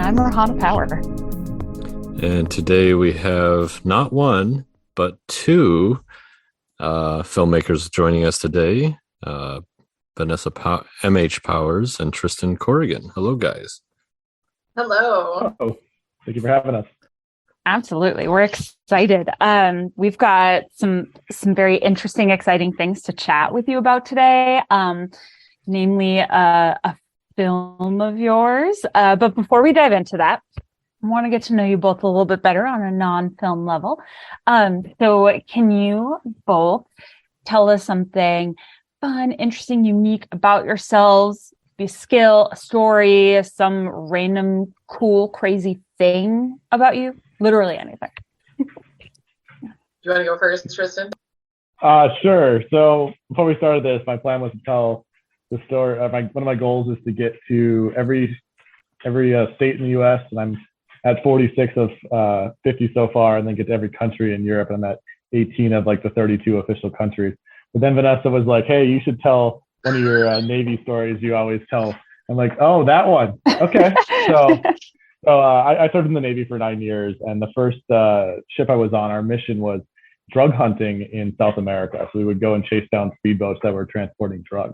I'm Rahana Power. And today we have not one, but two filmmakers joining us today. Vanessa MH Powers and Tristan Corrigan. Hello, guys. Hello. Oh, thank you for having us. Absolutely. We're excited. We've got some very interesting, exciting things to chat with you about today, namely a film of yours. But before we dive into that, I want to get to know you both a little bit better on a non-film level. So can you both tell us something fun, interesting, unique about yourselves? Be a skill, a story, some random, cool, crazy thing about you? Literally anything. Do you want to go first, Tristan? Sure. So before we started this, my plan was to tell the story. One of my goals is to get to every state in the U.S. and I'm at 46 of 50 so far, and then get to every country in Europe. And I'm at 18 of like the 32 official countries. But then Vanessa was like, "Hey, you should tell one of your Navy stories you always tell." I'm like, "Oh, that one. Okay." So I served in the Navy for 9 years, and the first ship I was on, our mission was drug hunting in South America. So we would go and chase down speedboats that were transporting drugs.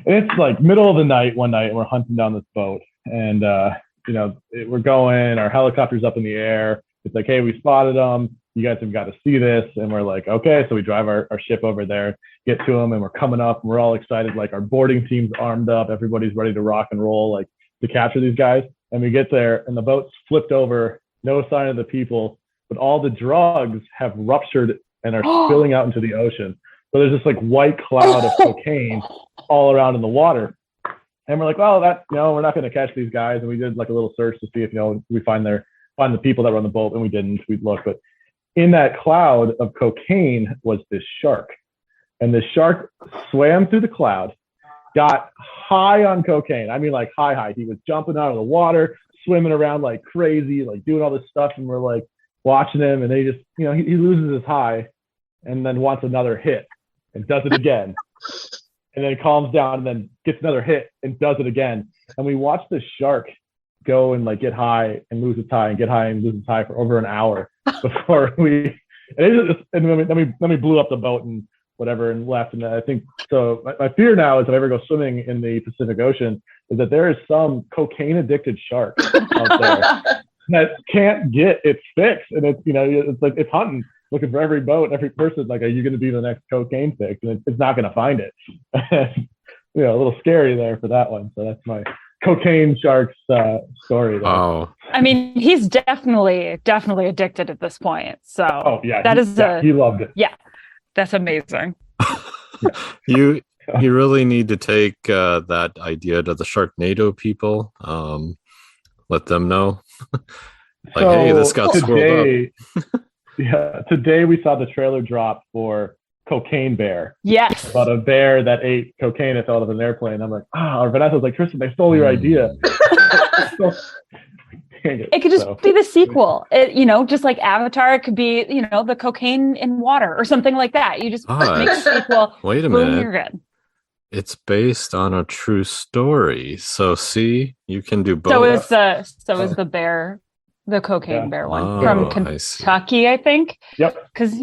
And it's like middle of the night one night, and we're hunting down this boat, and we're going, our helicopter's up in the air. It's like, "Hey, we spotted them. You guys have got to see this." And we're like, "Okay." So we drive our ship over there, get to them, and we're coming up, and we're all excited. Like our boarding team's armed up. Everybody's ready to rock and roll, like to capture these guys. And we get there, and the boat's flipped over, no sign of the people, but all the drugs have ruptured and are spilling out into the ocean. So there's this like white cloud of cocaine all around in the water. And we're like, "Well, we're not going to catch these guys." And we did like a little search to see if, we find the people that were on the boat, and we didn't. We'd look, but in that cloud of cocaine was this shark. And the shark swam through the cloud, got high on cocaine. I mean, like high. He was jumping out of the water, swimming around like crazy, like doing all this stuff. And we're like watching him, and they just, he loses his high and then wants another hit and does it again. And then calms down and then gets another hit and does it again. And we watched the shark go and like get high and lose its high and get high and lose its high for over an hour before then we blew up the boat and whatever and left. And I think so. My fear now is if I ever go swimming in the Pacific Ocean is that there is some cocaine addicted shark out there that can't get its fix. And it's like it's hunting, looking for every boat, every person. Like, are you going to be the next cocaine fix? And it's not going to find it. A little scary there for that one. So that's my cocaine sharks story there. Oh, I mean, he's definitely addicted at this point. So he loved it. Yeah, that's amazing. you really need to take that idea to the Sharknado people. Let them know, hey, this got swirled up. Yeah, today we saw the trailer drop for Cocaine Bear. Yes. About a bear that ate cocaine and fell out of an airplane. I'm like, or Vanessa was like, "Tristan, they stole your idea." It could just be the sequel. Just like Avatar, it could be, the cocaine in water or something like that. You just make a sequel. Wait a minute. You're good. It's based on a true story. So see, you can do both. So is the bear, the cocaine bear one from Kentucky, I think. Yep. Because,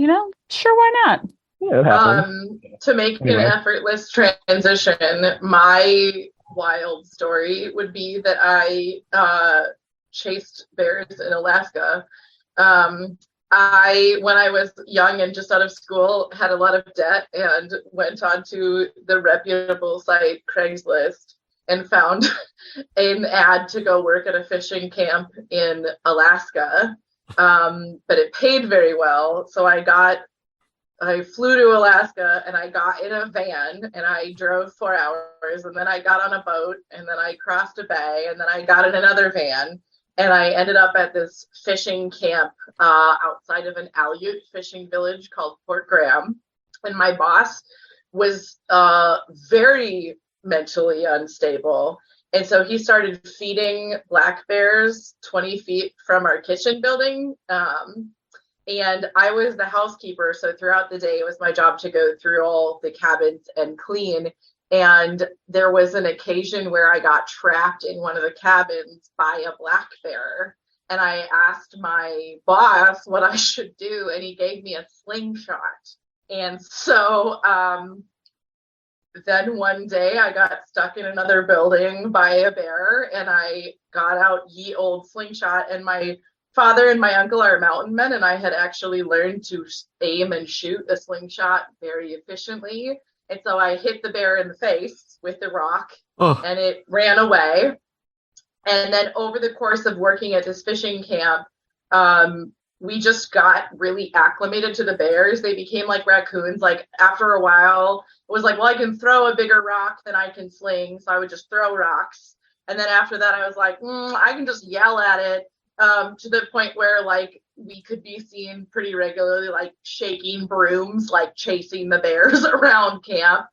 sure, why not? Yeah, it happens. To make an effortless transition, my wild story would be that I chased bears in Alaska. When I was young and just out of school, had a lot of debt and went onto the reputable site Craigslist and found an ad to go work at a fishing camp in Alaska. But it paid very well. So I flew to Alaska and I got in a van and I drove 4 hours, and then I got on a boat, and then I crossed a bay, and then I got in another van, and I ended up at this fishing camp outside of an Aleut fishing village called Port Graham. And my boss was very mentally unstable. And so he started feeding black bears 20 feet from our kitchen building. And I was the housekeeper. So throughout the day, it was my job to go through all the cabins and clean. And there was an occasion where I got trapped in one of the cabins by a black bear. And I asked my boss what I should do, and he gave me a slingshot. And so then one day I got stuck in another building by a bear, and I got out ye old slingshot. And my father and my uncle are mountain men, and I had actually learned to aim and shoot a slingshot very efficiently. And so I hit the bear in the face with the rock, and it ran away. And then over the course of working at this fishing camp, we just got really acclimated to the bears. They became like raccoons. Like after a while, it was like, well, I can throw a bigger rock than I can sling. So I would just throw rocks. And then after that, I was like, I can just yell at it, to the point where like we could be seen pretty regularly, like shaking brooms, like chasing the bears around camp.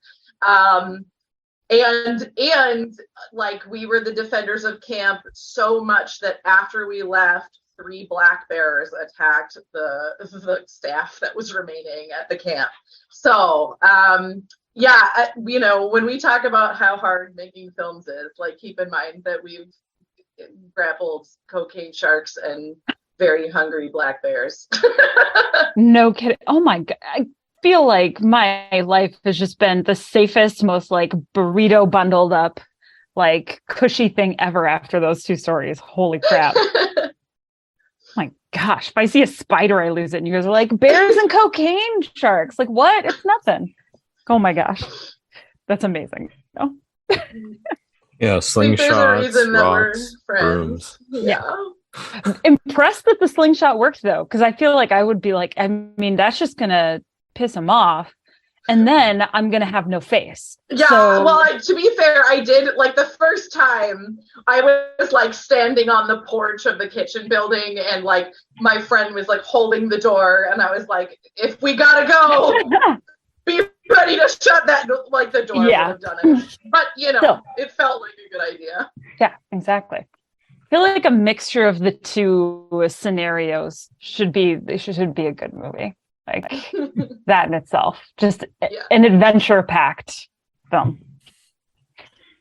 And like we were the defenders of camp so much that after we left, 3 black bears attacked the staff that was remaining at the camp. So yeah, you know, when we talk about how hard making films is, like keep in mind that we've grappled cocaine sharks and very hungry black bears. No kidding. Oh my God. I feel like my life has just been the safest, most like burrito bundled up, like cushy thing ever after those 2 stories. Holy crap. My gosh. If I see a spider, I lose it. And you guys are like, bears and cocaine sharks. Like what? It's nothing. Oh my gosh. That's amazing. Oh. Yeah, slingshots, rocks, brooms. Yeah. Impressed that the slingshot worked though, because I feel like I would be like, I mean, that's just gonna piss him off, and then I'm gonna have no face. Yeah, so... well, to be fair, I did, like the first time I was like standing on the porch of the kitchen building, and like my friend was like holding the door, and I was like, if we gotta go, be ready to shut that, like the door would have done it. But you know, it felt like a good idea. Yeah, exactly. I feel like a mixture of the 2 scenarios should be a good movie. Like that in itself, just an adventure-packed film.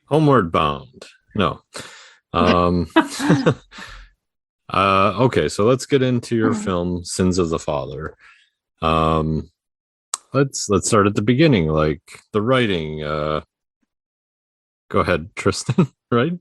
Homeward Bound. No. Okay, so let's get into your film, Sins of the Father. Let's start at the beginning, like the writing. Go ahead, Tristan. Right?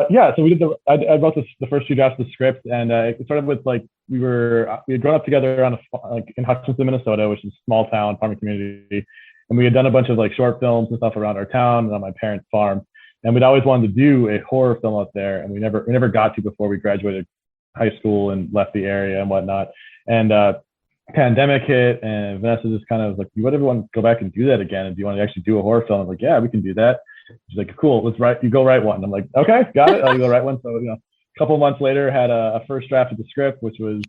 Yeah. So we did I wrote the first 2 drafts of the script, and it started with like we had grown up together in Hutchinson, Minnesota, which is a small town farming community, and we had done a bunch of like short films and stuff around our town and on my parents' farm, and we'd always wanted to do a horror film out there, and we never got to before we graduated high school and left the area and whatnot, and pandemic hit, and Vanessa just kind of was like, you would ever want to go back and do that again, and do you want to actually do a horror film? I'm like, yeah, we can do that. She's like, cool, you go write one. I'm like, okay, got it, I'll go write one. So, you know, a couple of months later, had a first draft of the script, which was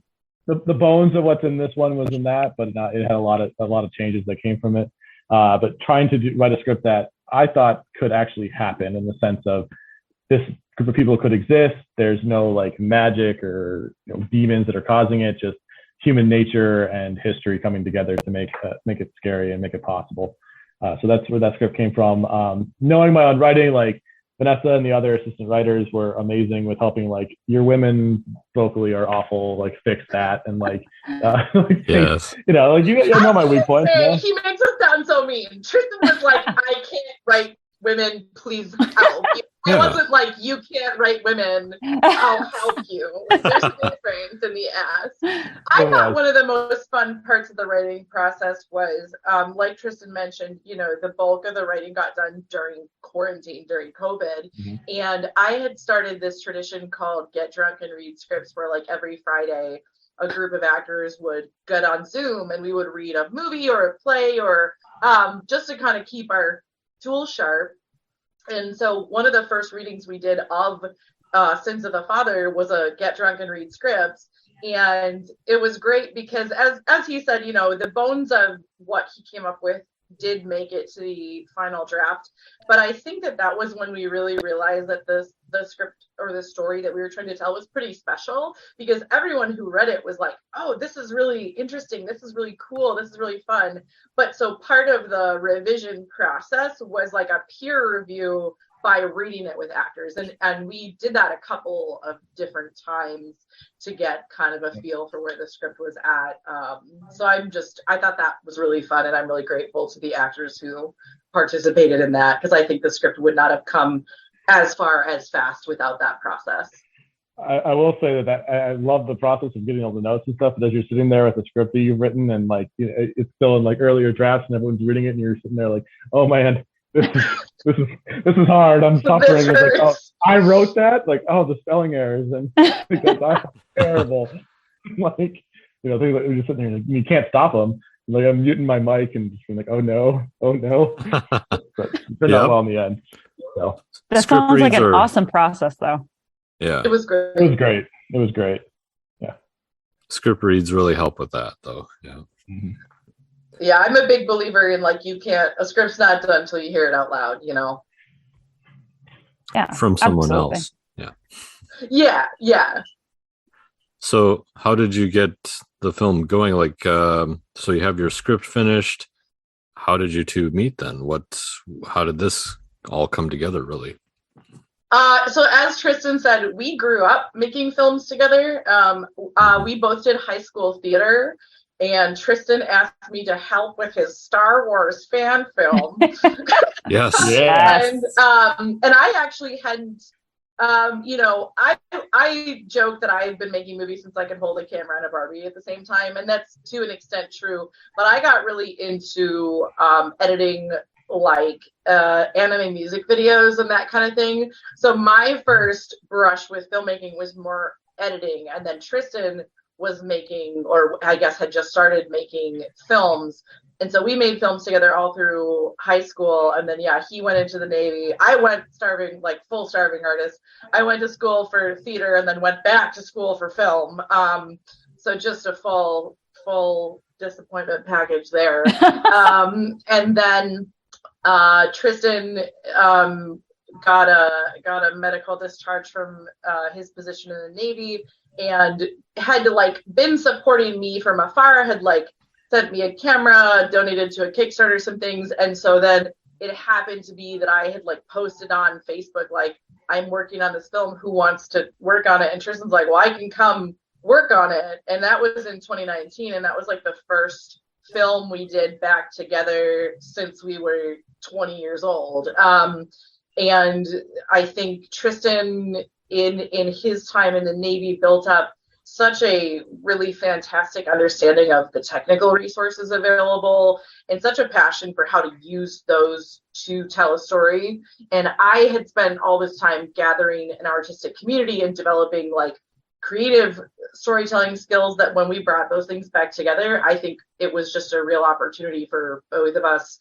the bones of what's in this one was in that, but it had a lot of changes that came from it. But trying to write a script that I thought could actually happen, in the sense of this group of people could exist. There's no like magic or demons that are causing it, just human nature and history coming together to make it scary and make it possible. So that's where that script came from. Knowing my own writing, like Vanessa and the other assistant writers were amazing with helping, like, your women vocally are awful, like fix that, and like, yes, you know, like you know my weak points. Hey, he makes us sound so mean. Tristan was like, I can't write women, please help. I wasn't like, you can't write women, I'll help you. There's a difference in the ass. I thought one of the most fun parts of the writing process was, like Tristan mentioned, you know, the bulk of the writing got done during quarantine, during COVID. Mm-hmm. And I had started this tradition called Get Drunk and Read Scripts, where like every Friday, a group of actors would get on Zoom and we would read a movie or a play, or just to kind of keep our tools sharp. And so one of the first readings we did of Sins of the Father was a Get Drunk and Read Scripts. And it was great because, as he said, you know, the bones of what he came up with did make it to the final draft. But I think that was when we really realized that the script or the story that we were trying to tell was pretty special, because everyone who read it was like, oh, this is really interesting, this is really cool, this is really fun. But so part of the revision process was like a peer review by reading it with actors, and we did that a couple of different times to get kind of a feel for where the script was at. So I thought that was really fun, and I'm really grateful to the actors who participated in that, because I think the script would not have come as far as fast without that process. I will say that I love the process of getting all the notes and stuff, but as you're sitting there with the script that you've written, and like it's still in like earlier drafts and everyone's reading it, and you're sitting there like, oh man, this is hard. I'm suffering. It's like, oh, I wrote that. Like, oh, the spelling errors, and because I'm terrible. Like, things like you're just sitting there, like, you can't stop them. Like, I'm muting my mic and just being like, oh no. But it turned out well in the end. So that sounds like an awesome process, though. Yeah, it was great. It was great. Yeah, script reads really help with that, though. Yeah. Mm-hmm. Yeah, I'm a big believer in like a script's not done until you hear it out loud, Yeah. From someone else. Yeah. Yeah. So how did you get the film going? Like, so you have your script finished. How did you two meet then? How did this all come together, really? So as Tristan said, we grew up making films together. We both did high school theater. And Tristan asked me to help with his Star Wars fan film. Yes. And I actually hadn't, I joke that I've been making movies since I could hold a camera and a Barbie at the same time. And that's to an extent true. But I got really into editing like anime music videos and that kind of thing. So my first brush with filmmaking was more editing. And then Tristan was making, or I guess had just started making films. And so we made films together all through high school. And then, he went into the Navy. I went full starving artist. I went to school for theater and then went back to school for film. So just a full disappointment package there. And then Tristan got a medical discharge from his position in the Navy, and had been supporting me from afar, had sent me a camera, donated to a Kickstarter, some things. And so then it happened to be that I had posted on Facebook, I'm working on this film, who wants to work on it? And Tristan's like, well, I can come work on it. And that was in 2019. And that was the first film we did back together since we were 20 years old. And I think Tristan in his time in the Navy built up such a really fantastic understanding of the technical resources available and such a passion for how to use those to tell a story. And I had spent all this time gathering an artistic community and developing creative storytelling skills, that when we brought those things back together, I think it was just a real opportunity for both of us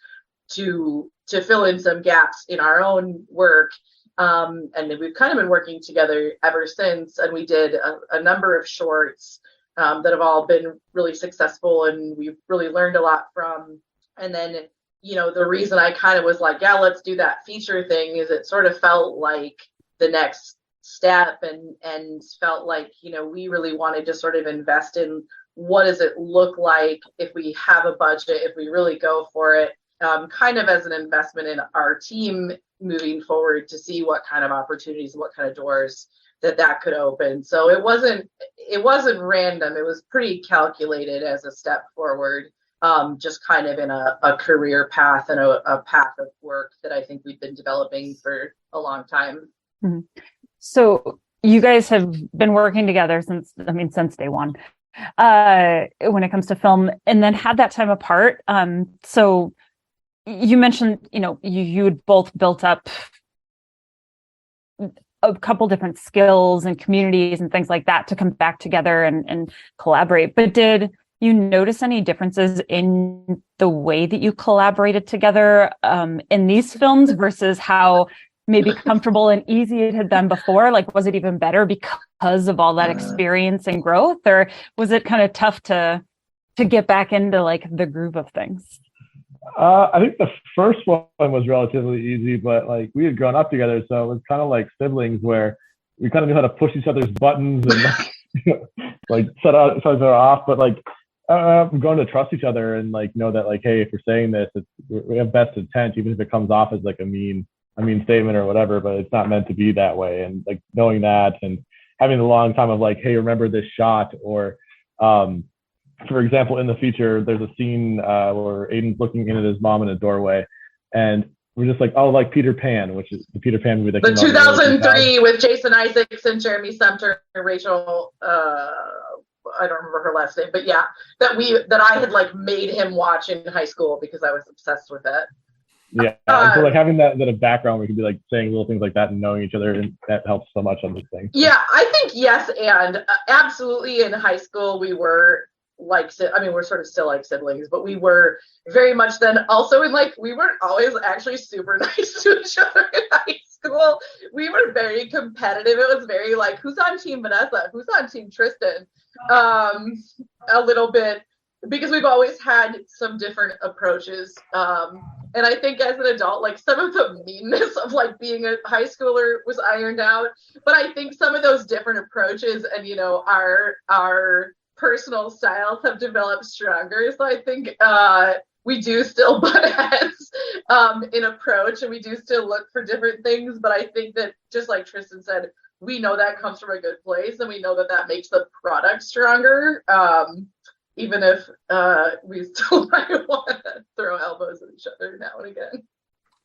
to fill in some gaps in our own work. And we've kind of been working together ever since. And we did a number of shorts that have all been really successful, and we've really learned a lot from. And then, the reason I kind of was like, yeah, let's do that feature thing, is it sort of felt like the next step, and felt like, we really wanted to sort of invest in what does it look like if we have a budget, if we really go for it, kind of as an investment in our team moving forward, to see what kind of opportunities, what kind of doors that could open. So it wasn't random. It was pretty calculated as a step forward, just kind of in a career path and a path of work that I think we've been developing for a long time. Mm-hmm. So you guys have been working together since day one, when it comes to film, and then had that time apart. So you mentioned, you'd both built up a couple different skills and communities and things like that to come back together and collaborate. But did you notice any differences in the way that you collaborated together in these films versus how maybe comfortable and easy it had been before? Was it even better because of all that experience and growth, or was it kind of tough to get back into the groove of things? I think the first one was relatively easy, but like we had grown up together, so it was kind of like siblings where we kind of knew how to push each other's buttons and like set each other off. But like we're going to trust each other and like know that like, hey, if you're saying this, we have best intent, even if it comes off as like a mean statement or whatever, but it's not meant to be that way. And like knowing that and having the long time of like, hey, remember this shot, or for example, in the feature, there's a scene where Aiden's looking in at his mom in a doorway, and we're just like, oh, like Peter Pan, which is the Peter Pan movie that The came out 2003 with Jason Isaacs and Jeremy Sumter and Rachel. I don't remember her last name, but yeah, that I had like made him watch in high school because I was obsessed with it. Yeah, so like having that a background where we could be like saying little things like that and knowing each other, and that helps so much on this thing. Yeah, I think yes, and absolutely in high school we were like, I mean, we're sort of still like siblings, but we were very much then also in like, we weren't always actually super nice to each other in high school. We were very competitive. It was very like, who's on team Vanessa? Who's on team Tristan? A little bit, because we've always had some different approaches. And I think as an adult, like some of the meanness of like being a high schooler was ironed out, but I think some of those different approaches and, you know, our personal styles have developed stronger. So I think we do still butt heads in approach, and we do still look for different things. But I think that, just like Tristan said, we know that comes from a good place, and we know that that makes the product stronger, even if we still might want to throw elbows at each other now and again.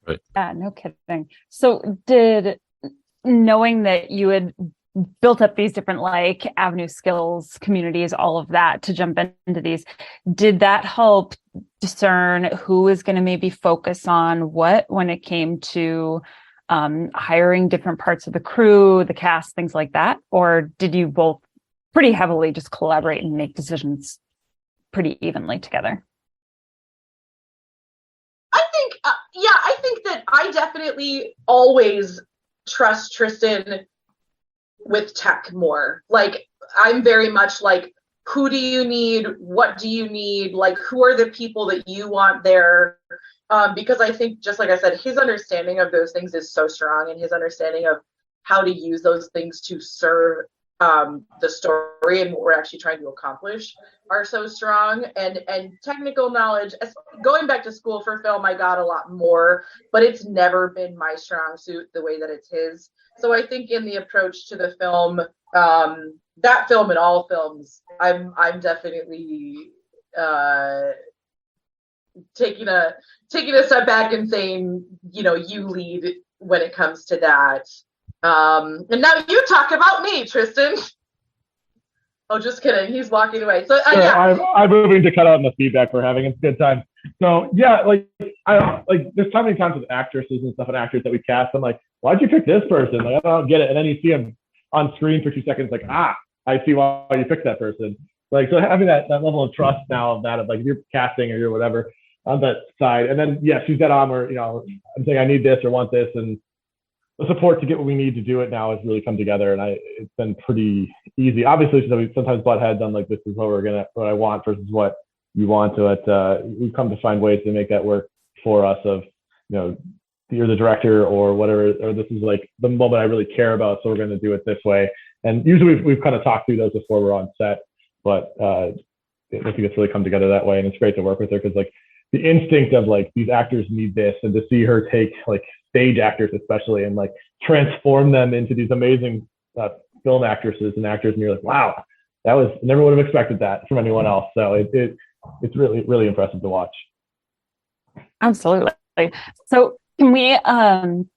Right. Yeah, no kidding. So knowing that you had built up these different like avenue skills, communities, all of that to jump into these, did that help discern who is going to maybe focus on what when it came to hiring different parts of the crew, the cast, things like that? Or did you both pretty heavily just collaborate and make decisions pretty evenly together? I think that I definitely always trust Tristan with tech more. Like, I'm very much like, who do you need? What do you need? Like, who are the people that you want there? Because I think, just like I said, his understanding of those things is so strong, and his understanding of how to use those things to serve the story and what we're actually trying to accomplish are so strong. And technical knowledge, going back to school for film, I got a lot more, but it's never been my strong suit the way that it's his. So I think in the approach to the film, that film and all films, I'm definitely taking a step back and saying, you know, you lead when it comes to that. And now you talk about me, Tristan. Oh, just kidding. He's walking away. So yeah. I'm moving to cut out the feedback we're having. It's a good time. So yeah, like there's so many times with actresses and stuff and actors that we cast. I'm like, why'd you pick this person? Like, I don't get it. And then you see him on screen for 2 seconds, like, I see why you picked that person. Like, so having that level of trust now of that, of like, if you're casting or you're whatever on that side. And then yeah, she's dead on where, you know, I'm saying I need this or want this, and the support to get what we need to do it now has really come together, and it's been pretty easy. Obviously, we sometimes butt heads on like, this is what I want versus what you want. So we've come to find ways to make that work for us. Of, you know, you're the director or whatever, or this is like the moment I really care about, so we're going to do it this way. And usually we've kind of talked through those before we're on set, but I think it's really come together that way, and it's great to work with her, because like the instinct of like, these actors need this, and to see her take like stage actors especially and like transform them into these amazing film actresses and actors, and you're like, wow, never would have expected that from anyone else. So it's really, really impressive to watch. Absolutely. So can we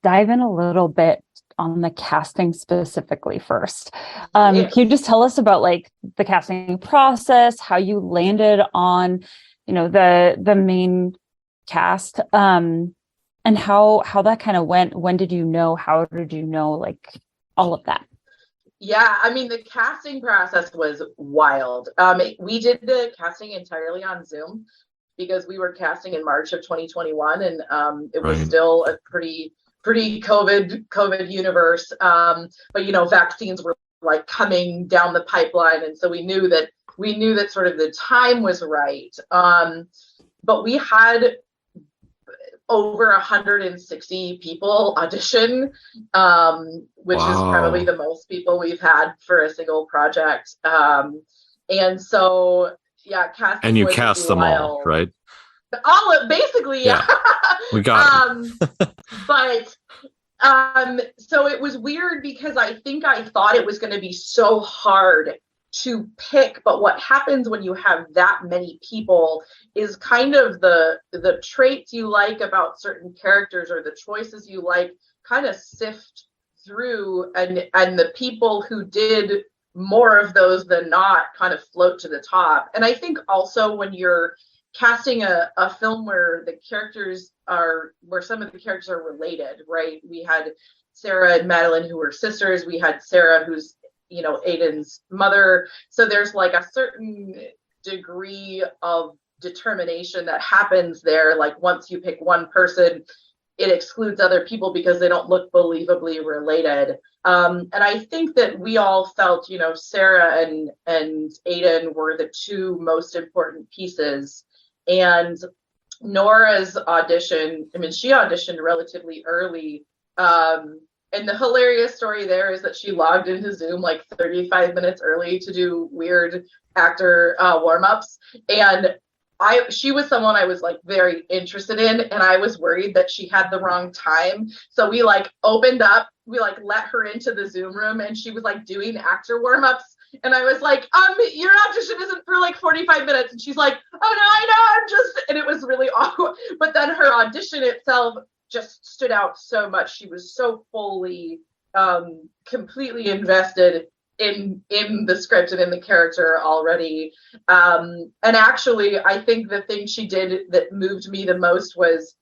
dive in a little bit on the casting specifically first? Yes. Can you just tell us about like the casting process, how you landed on, you know, the main cast, and how that kind of went? When did you know? How did you know? Like all of that. Yeah, I mean, the casting process was wild. We did the casting entirely on Zoom because we were casting in March of 2021, and it was still a pretty COVID universe. But you know, vaccines were like coming down the pipeline, and so we knew that sort of the time was right. But we had over 160 people audition, which is probably the most people we've had for a single project. And so, yeah, casting. And you cast them all, right? Basically, yeah. We got but so it was weird because I thought it was going to be so hard to pick, but what happens when you have that many people is kind of the traits you like about certain characters or the choices you like kind of sift through, and the people who did more of those than not kind of float to the top. And I think also when you're casting a film where some of the characters are related, right? We had Sarah and Madeline, who were sisters. We had Sarah, who's Aiden's mother. So there's like a certain degree of determination that happens there. Like once you pick one person, it excludes other people because they don't look believably related. And I think that we all felt, Sarah and Aiden were the two most important pieces. And Nora's audition, she auditioned relatively early. And the hilarious story there is that she logged into Zoom like 35 minutes early to do weird actor warm-ups. And she was someone I was like very interested in, and I was worried that she had the wrong time. So we like opened up, we like let her into the Zoom room, and she was like doing actor warm-ups. And I was like, your audition isn't for like 45 minutes. And she's like, oh no, I know, and it was really awkward. But then her audition itself just stood out so much. She was so fully, completely invested in the script and in the character already. And actually, I think the thing she did that moved me the most was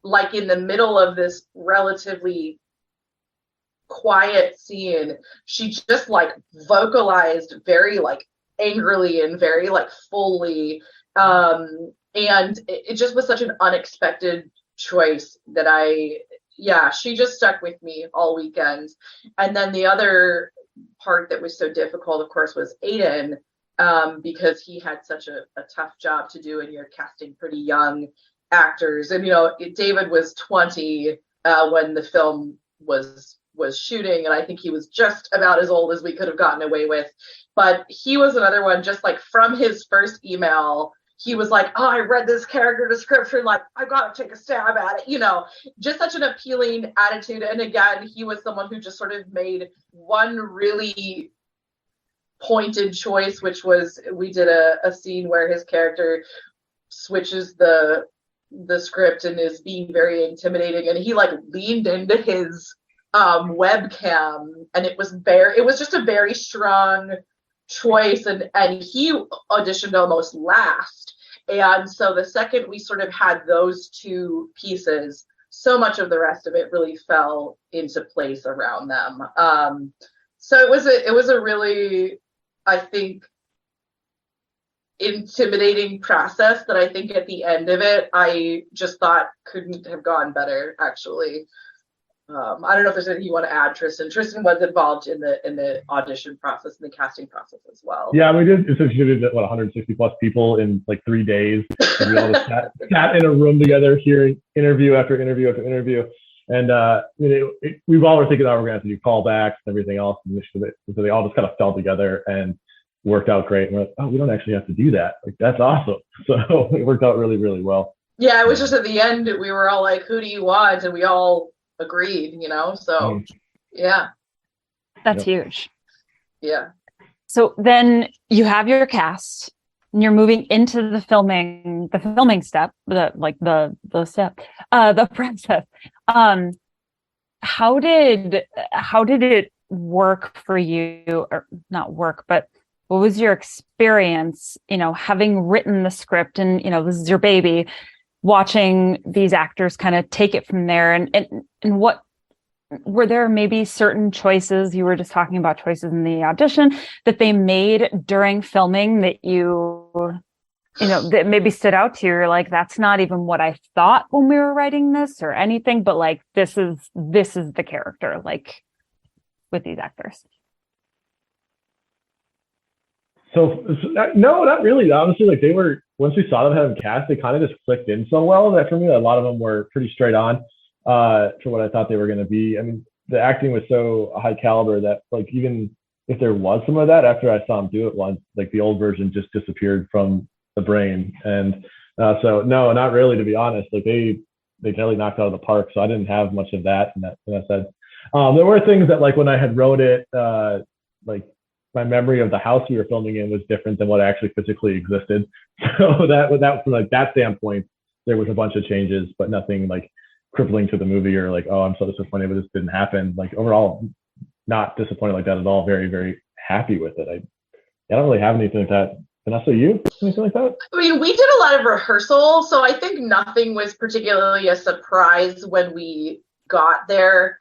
like in the middle of this relatively quiet scene, she just like vocalized very like angrily and very like fully. And it just was such an unexpected choice that she just stuck with me all weekend. And then the other part that was so difficult, of course, was Aiden, because he had such a tough job to do, and you're casting pretty young actors. And David was 20 when the film was shooting, and I think he was just about as old as we could have gotten away with. But he was another one, just like from his first email, he was like, oh, I read this character description, like, I got to take a stab at it, just such an appealing attitude. And again, he was someone who just sort of made one really pointed choice, which was we did a scene where his character switches the script and is being very intimidating. And he like leaned into his webcam, and it was just a very strong choice, and he auditioned almost last. And so the second we sort of had those two pieces, so much of the rest of it really fell into place around them. So it was a really, I think, intimidating process that I think at the end of it, I just thought couldn't have gone better, actually. I don't know if there's anything you want to add, Tristan. Tristan was involved in the audition process and the casting process as well. Yeah, we did. So she did 160 plus people in like 3 days. And we all just sat in a room together, hearing interview after interview after interview. And we've all were thinking that we're going to have to do callbacks and everything else. And so they all just kind of fell together and worked out great. And we're like, oh, we don't actually have to do that. Like, that's awesome. So it worked out really, really well. Yeah, it was just at the end, we were all like, who do you want? And we all agreed, so yeah, that's huge. Yeah. So then you have your cast and you're moving into the filming step, the process. How did it work for you, or not work, but what was your experience, having written the script and, this is your baby, watching these actors kind of take it from there, and what were there maybe certain choices, you were just talking about choices in the audition, that they made during filming that that maybe stood out to you? You're like, that's not even what I thought when we were writing this or anything, but like, this is the character, like, with these actors. No, not really. Honestly, like once we saw them having cast, they kind of just clicked in so well that for me, a lot of them were pretty straight on for what I thought they were going to be. I mean, the acting was so high caliber that like even if there was some of that after I saw them do it once, like the old version just disappeared from the brain. And so no, not really, to be honest. Like they totally knocked out of the park. So I didn't have much of that in that sense. There were things that like when I had wrote it, like my memory of the house we were filming in was different than what actually physically existed. So that from like that standpoint, there was a bunch of changes, but nothing like crippling to the movie or like, oh, I'm so disappointed, but this didn't happen. Like overall, not disappointed like that at all. Very, very happy with it. I don't really have anything like that. Vanessa, you? Anything like that? I mean, we did a lot of rehearsal, so I think nothing was particularly a surprise when we got there.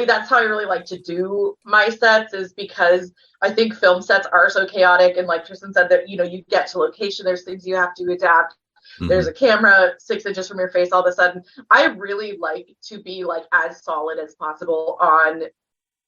That's how I really like to do my sets, is because I think film sets are so chaotic. And like Tristan said, that, you get to location, there's things you have to adapt. Mm-hmm. There's a camera 6 inches from your face all of a sudden. I really like to be like as solid as possible on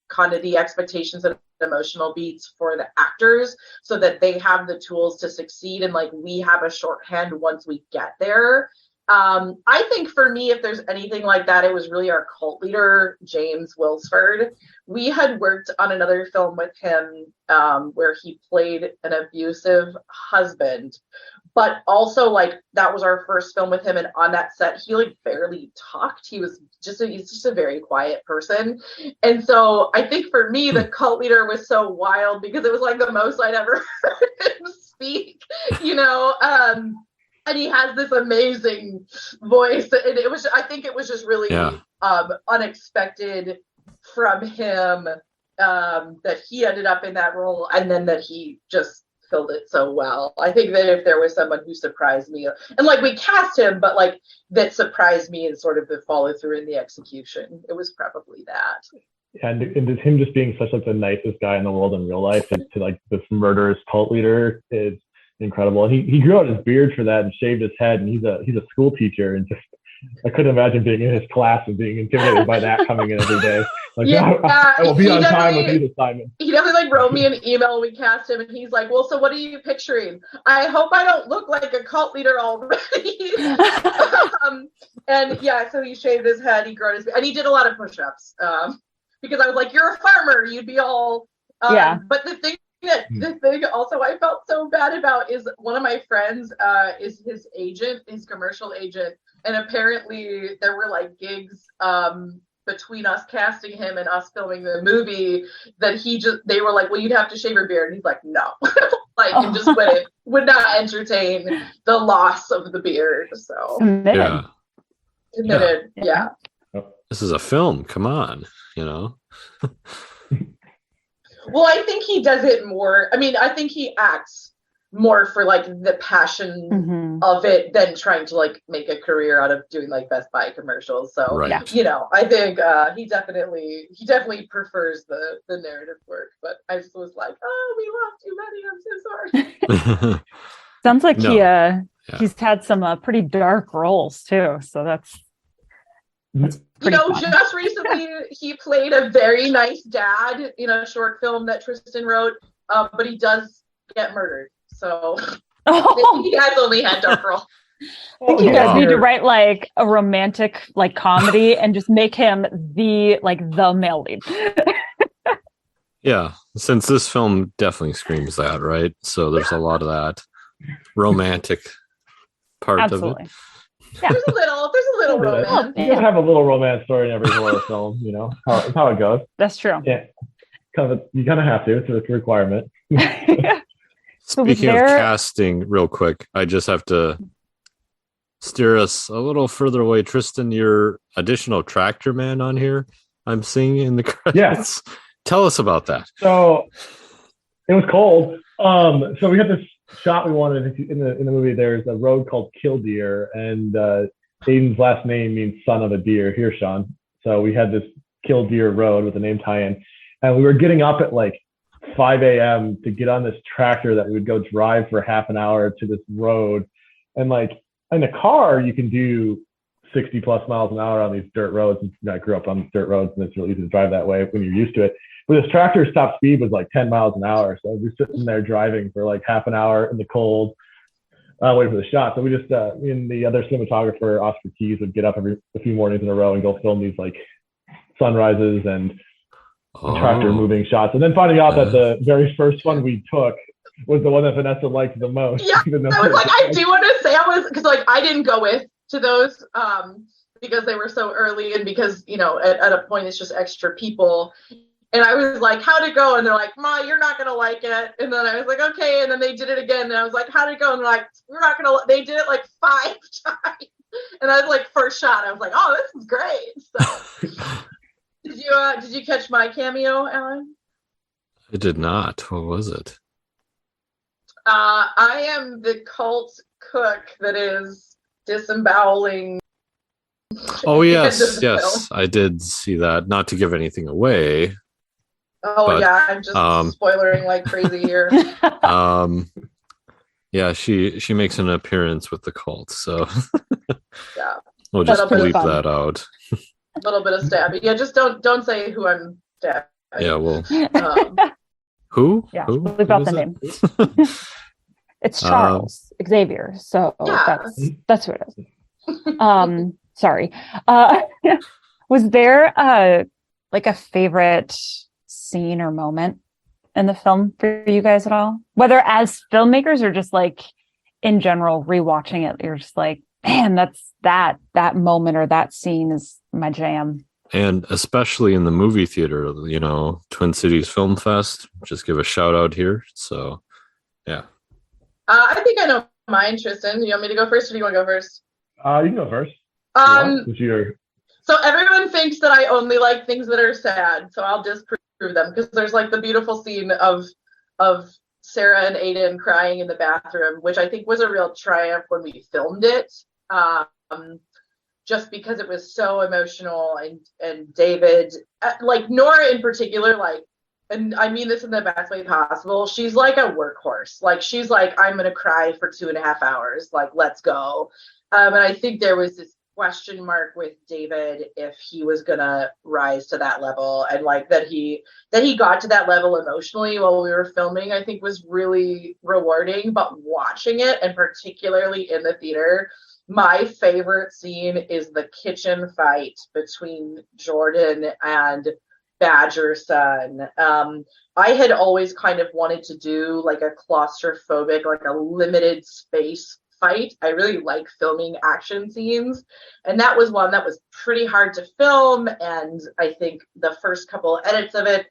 kind of the expectations and emotional beats for the actors so that they have the tools to succeed. And like, we have a shorthand once we get there. I think for me, if there's anything like that, it was really our cult leader, James Wilsford. We had worked on another film with him where he played an abusive husband, but also like that was our first film with him. And on that set, he like barely talked. He's just a very quiet person. And so I think for me, the cult leader was so wild because it was like the most I'd ever heard him speak, and he has this amazing voice, and I think it was just really unexpected from him that he ended up in that role, and then that he just filled it so well. I think that if there was someone who surprised me, and like we cast him, but like that surprised me and sort of the follow through in the execution, it was probably that. And him just being such like the nicest guy in the world in real life, and to like this murderous cult leader is incredible. He grew out his beard for that and shaved his head, and he's a school teacher, and just I couldn't imagine being in his class and being intimidated by that coming in every day. Like, I will be on time with you this time. He definitely like wrote me an email when we cast him, and he's like, well, so what are you picturing? I hope I don't look like a cult leader already. And yeah, so he shaved his head, he grew his beard, and he did a lot of push-ups because I was like, you're a farmer, you'd be all but the thing also I felt so bad about is one of my friends is his agent, his commercial agent, and apparently there were like gigs between us casting him and us filming the movie that they were like, well, you'd have to shave your beard, and he's like, no. And just would not entertain the loss of the beard. So committed. Yeah. This is a film, come on, Well, I think he does it more. I mean, I think he acts more for like the passion of it than trying to like make a career out of doing like Best Buy commercials. So, I think he definitely prefers the narrative work. But I just was like, oh, we lost too many. I'm so sorry. Sounds like he's had some pretty dark roles too. So that's just recently he played a very nice dad in a short film that Tristan wrote, but he does get murdered. So he has only had dark roles. I think you guys need to write like a romantic like comedy and just make him the male lead. Yeah, since this film definitely screams that, right? So there's a lot of that romantic part of it. Yeah. There's a little romance. You gotta have a little romance story in every horror film, it's how it goes. That's true. Yeah, you kind of have to. It's a requirement. Speaking of casting, real quick, I just have to steer us a little further away. Tristan, your additional tractor man on here, I'm seeing in the credits. Yes. Tell us about that. So it was cold. So we had this shot we wanted in the movie. There's a road called Killdeer, and Aiden's last name means son of a deer, Hirschon. So we had this Killdeer road with a name tie-in, and we were getting up at like 5 a.m. to get on this tractor that we would go drive for half an hour to this road. And like in a car, you can do 60 plus miles an hour on these dirt roads. And I grew up on dirt roads, and it's really easy to drive that way when you're used to it. But this tractor's top speed was like 10 miles an hour. So I'd be sitting there driving for like half an hour in the cold, waiting for the shot. So we just, me and the other cinematographer, Oscar Keys, would get up a few mornings in a row and go film these like sunrises and tractor moving shots. And then finding out that the very first one we took was the one that Vanessa liked the most. Yeah, I was like, I do want to say because like I didn't go to those because they were so early and because, you know, at a point it's just extra people. And I was like, how'd it go? And they're like, Ma, you're not going to like it. And then I was like, okay. And then they did it again. And I was like, how'd it go? And they're like, we're not going to, they did it like 5 times. And I was like, first shot, I was like, oh, this is great. So did you catch my cameo, Alan? I did not. What was it? I am the cult cook that is disemboweling. Oh, yes. Yes. I did see that. Not to give anything away. Oh, but, yeah. I'm just spoilering like crazy here. Yeah, she makes an appearance with the cult. So yeah, we'll just bleep that out. A little bit of stabbing. Yeah, just don't say who I'm stabbing. Yeah, well. Who? Yeah, who? bleep out the name. It's Charles Xavier. So yeah. that's who it is. Sorry. Was there like a favorite scene or moment in the film for you guys at all? Whether as filmmakers or just like in general, rewatching it, you're just like, man, that's that moment or that scene is my jam. And especially in the movie theater, you know, Twin Cities Film Fest, just give a shout out here. So, yeah. I think I know mine, Tristan. You want me to go first or do you want to go first? You can go first. So everyone thinks that I only like things that are sad, so I'll disprove them because there's like the beautiful scene of Sarah and Aiden crying in the bathroom, which I think was a real triumph when we filmed it. Just because it was so emotional and David, like Nora in particular, like, and I mean this in the best way possible, she's like a workhorse. Like she's like, I'm gonna cry for 2.5 hours, like let's go. And I think there was this question mark with David if he was gonna rise to that level, and like that he got to that level emotionally while we were filming, I think was really rewarding. But watching it, and particularly in the theater, my favorite scene is the kitchen fight between Jordan and Badger's son. I had always kind of wanted to do like a claustrophobic, like a limited space fight. I really like filming action scenes, and that was one that was pretty hard to film. And I think the first couple edits of it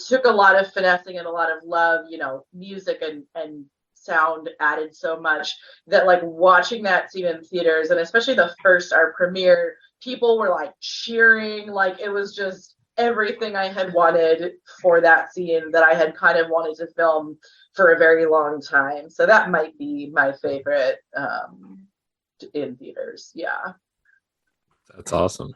took a lot of finessing and a lot of love, you know, music and sound added so much that like watching that scene in theaters, and especially our premiere, people were like cheering, like it was just everything I had wanted for that scene that I had kind of wanted to film for a very long time. So that might be my favorite in theaters. Yeah. That's awesome.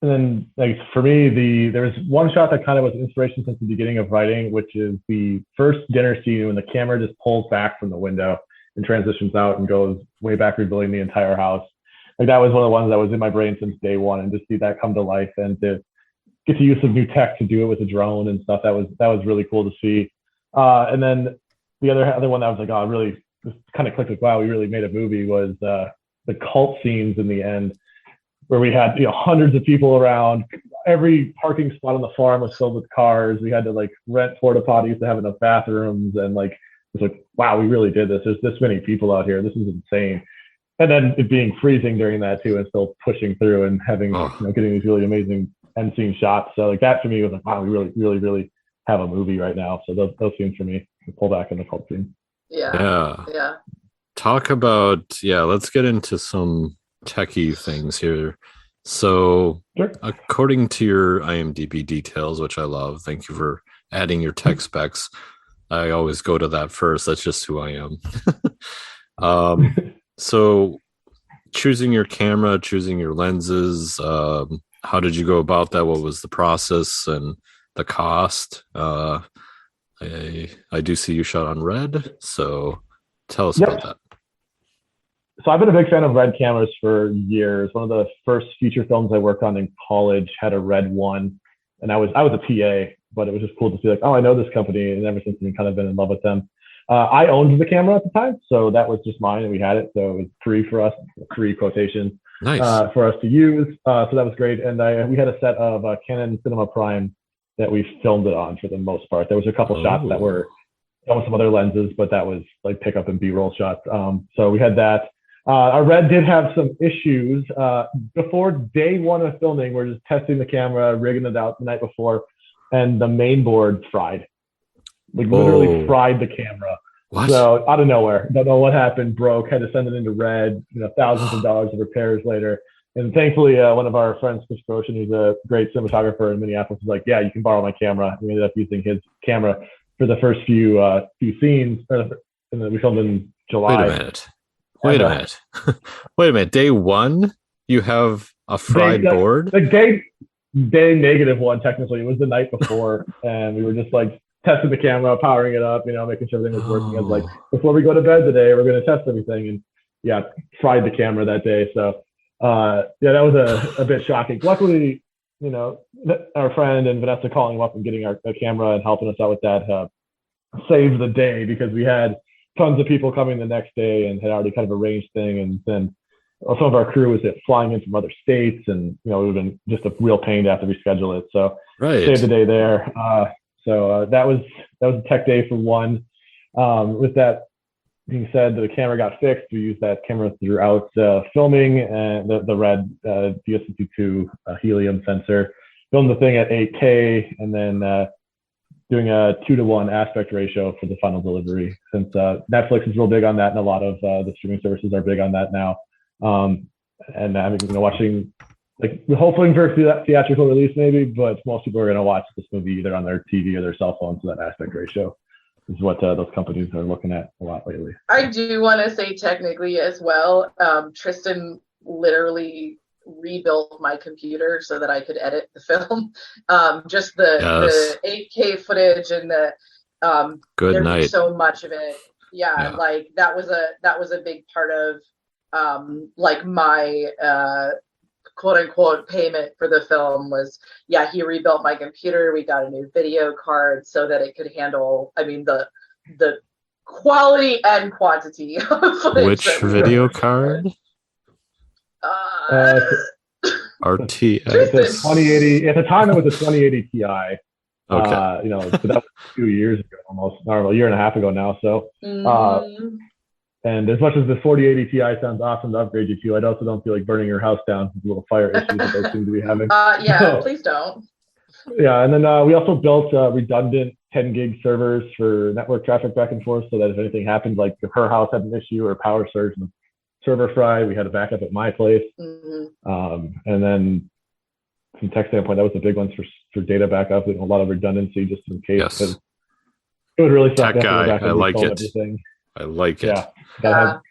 And then, like for me, there was one shot that kind of was inspiration since the beginning of writing, which is the first dinner scene when the camera just pulls back from the window and transitions out and goes way back, revealing the entire house. Like that was one of the ones that was in my brain since day one, and to see that come to life and to get to use some new tech to do it with a drone and stuff, that was really cool to see. And then the other one that was like, oh, really, just kind of clicked like, wow, we really made a movie, was the cult scenes in the end, where we had, you know, hundreds of people around. Every parking spot on the farm was filled with cars. We had to like rent porta potties to have enough bathrooms, and like it's like, wow, we really did this. There's this many people out here. This is insane. And then it being freezing during that too, and still pushing through and having, you know, getting these really amazing end scene shots. So like that for me was like, wow, we really, really, really have a movie right now. So those scenes for me, the pull back in the cult scene. Yeah. Talk about, let's get into some techie things here. So sure. According to your IMDb details, which I love, thank you for adding your tech specs. I always go to that first. That's just who I am. So choosing your camera, choosing your lenses, how did you go about that? What was the process and the cost? I do see you shot on red, so tell us about that. So I've been a big fan of red cameras for years. One of the first feature films I worked on in college had a red one. and I was a TA, but it was just cool to see like, oh, I know this company, and ever since I've kind of been in love with them. I owned the camera at the time, so that was just mine, and we had it, so it was free for us, free quotations, Nice. for us to use. So that was great, and we had a set of Canon Cinema Prime that we filmed it on for the most part. There was a couple shots that were on some other lenses, but that was like pickup and B-roll shots. So we had that. Our Red did have some issues. Before day one of filming, we're just testing the camera, rigging it out the night before, and the main board fried. Like literally fried the camera. What? So out of nowhere, don't know what happened, broke, had to send it into Red, thousands of dollars of repairs later. And thankfully, one of our friends, Chris Goshen, who's a great cinematographer in Minneapolis, was like, yeah, you can borrow my camera. We ended up using his camera for the first few scenes, and then we filmed in July. Wait a minute. Wait a minute. Day one, you have a fried board? Like day -1, technically. It was the night before, and we were just like testing the camera, powering it up, making sure everything was working. I was like, before we go to bed today, we're going to test everything. And yeah, fried the camera that day. So that was a bit shocking. Luckily, our friend and Vanessa calling him up and getting our camera and helping us out with that saved the day, because we had tons of people coming the next day and had already kind of arranged things. And then some of our crew was flying in from other states, and it would have been just a real pain to have to reschedule it. So saved the day there. So that was a tech day for one. With that being said, the camera got fixed. We used that camera throughout filming, and the Red DS52 helium sensor. Filmed the thing at 8K, and then doing a 2:1 aspect ratio for the final delivery. Since Netflix is real big on that, and a lot of the streaming services are big on that now. And I'm watching, like, hopefully for that theatrical release maybe, but most people are going to watch this movie either on their TV or their cell phone, so that aspect ratio is what those companies are looking at a lot lately. I do want to say technically as well, Tristan literally rebuilt my computer so that I could edit the film. Just the 8K footage and the good night. So much of it. Yeah, like that was a big part of like my quote unquote payment for the film was, he rebuilt my computer. We got a new video card so that it could handle, the quality and quantity of footage. Which video card? RTX. It's a 2080. At the time, it was a 2080 Ti. Okay. So that was 2 years ago, almost, or a year and a half ago now. So, and as much as the 4080 Ti sounds awesome to upgrade you to, I also don't feel like burning your house down with little fire issues that those seem to be having. Please don't. Yeah, and then we also built redundant 10 gig servers for network traffic back and forth, so that if anything happened, like if her house had an issue or power surge and the server fried, we had a backup at my place. And then from tech standpoint, that was the big ones for data backup, and a lot of redundancy just in case. Yes. It would really suck. Tech guy, I like it. Everything. I like it. Have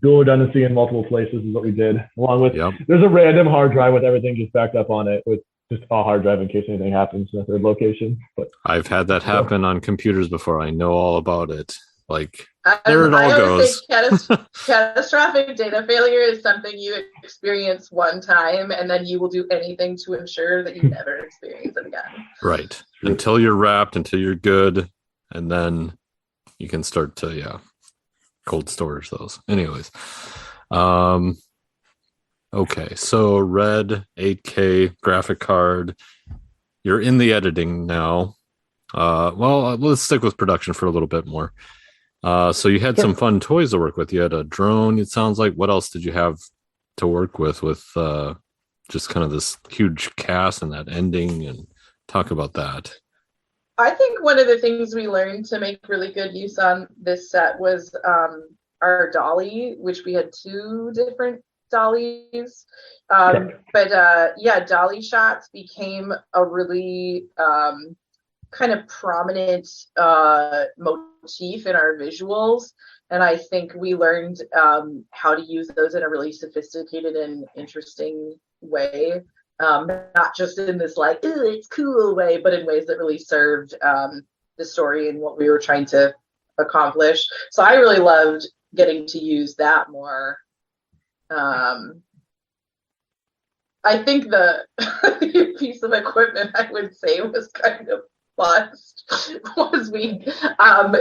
dual redundancy in multiple places is what we did. Along with, there's a random hard drive with everything just backed up on it, with just a hard drive in case anything happens in a third location. But I've had that happen on computers before. I know all about it. Like, there it all goes. Catastrophic data failure is something you experience one time, and then you will do anything to ensure that you never experience it again. Right. Until you're wrapped, until you're good, and then you can start to, cold storage those. Anyways. Okay, so Red 8K graphic card. You're in the editing now. Let's stick with production for a little bit more. So you had some fun toys to work with. You had a drone, it sounds like. What else did you have to work with just kind of this huge cast and that ending? And talk about that. I think one of the things we learned to make really good use on this set was our dolly, which we had 2 different dollies. Dolly shots became a really kind of prominent motif in our visuals, and I think we learned how to use those in a really sophisticated and interesting way, not just in this like, ooh, it's cool way, but in ways that really served the story and what we were trying to accomplish. So I really loved getting to use that more. I think the piece of equipment I would say was kind of bust was we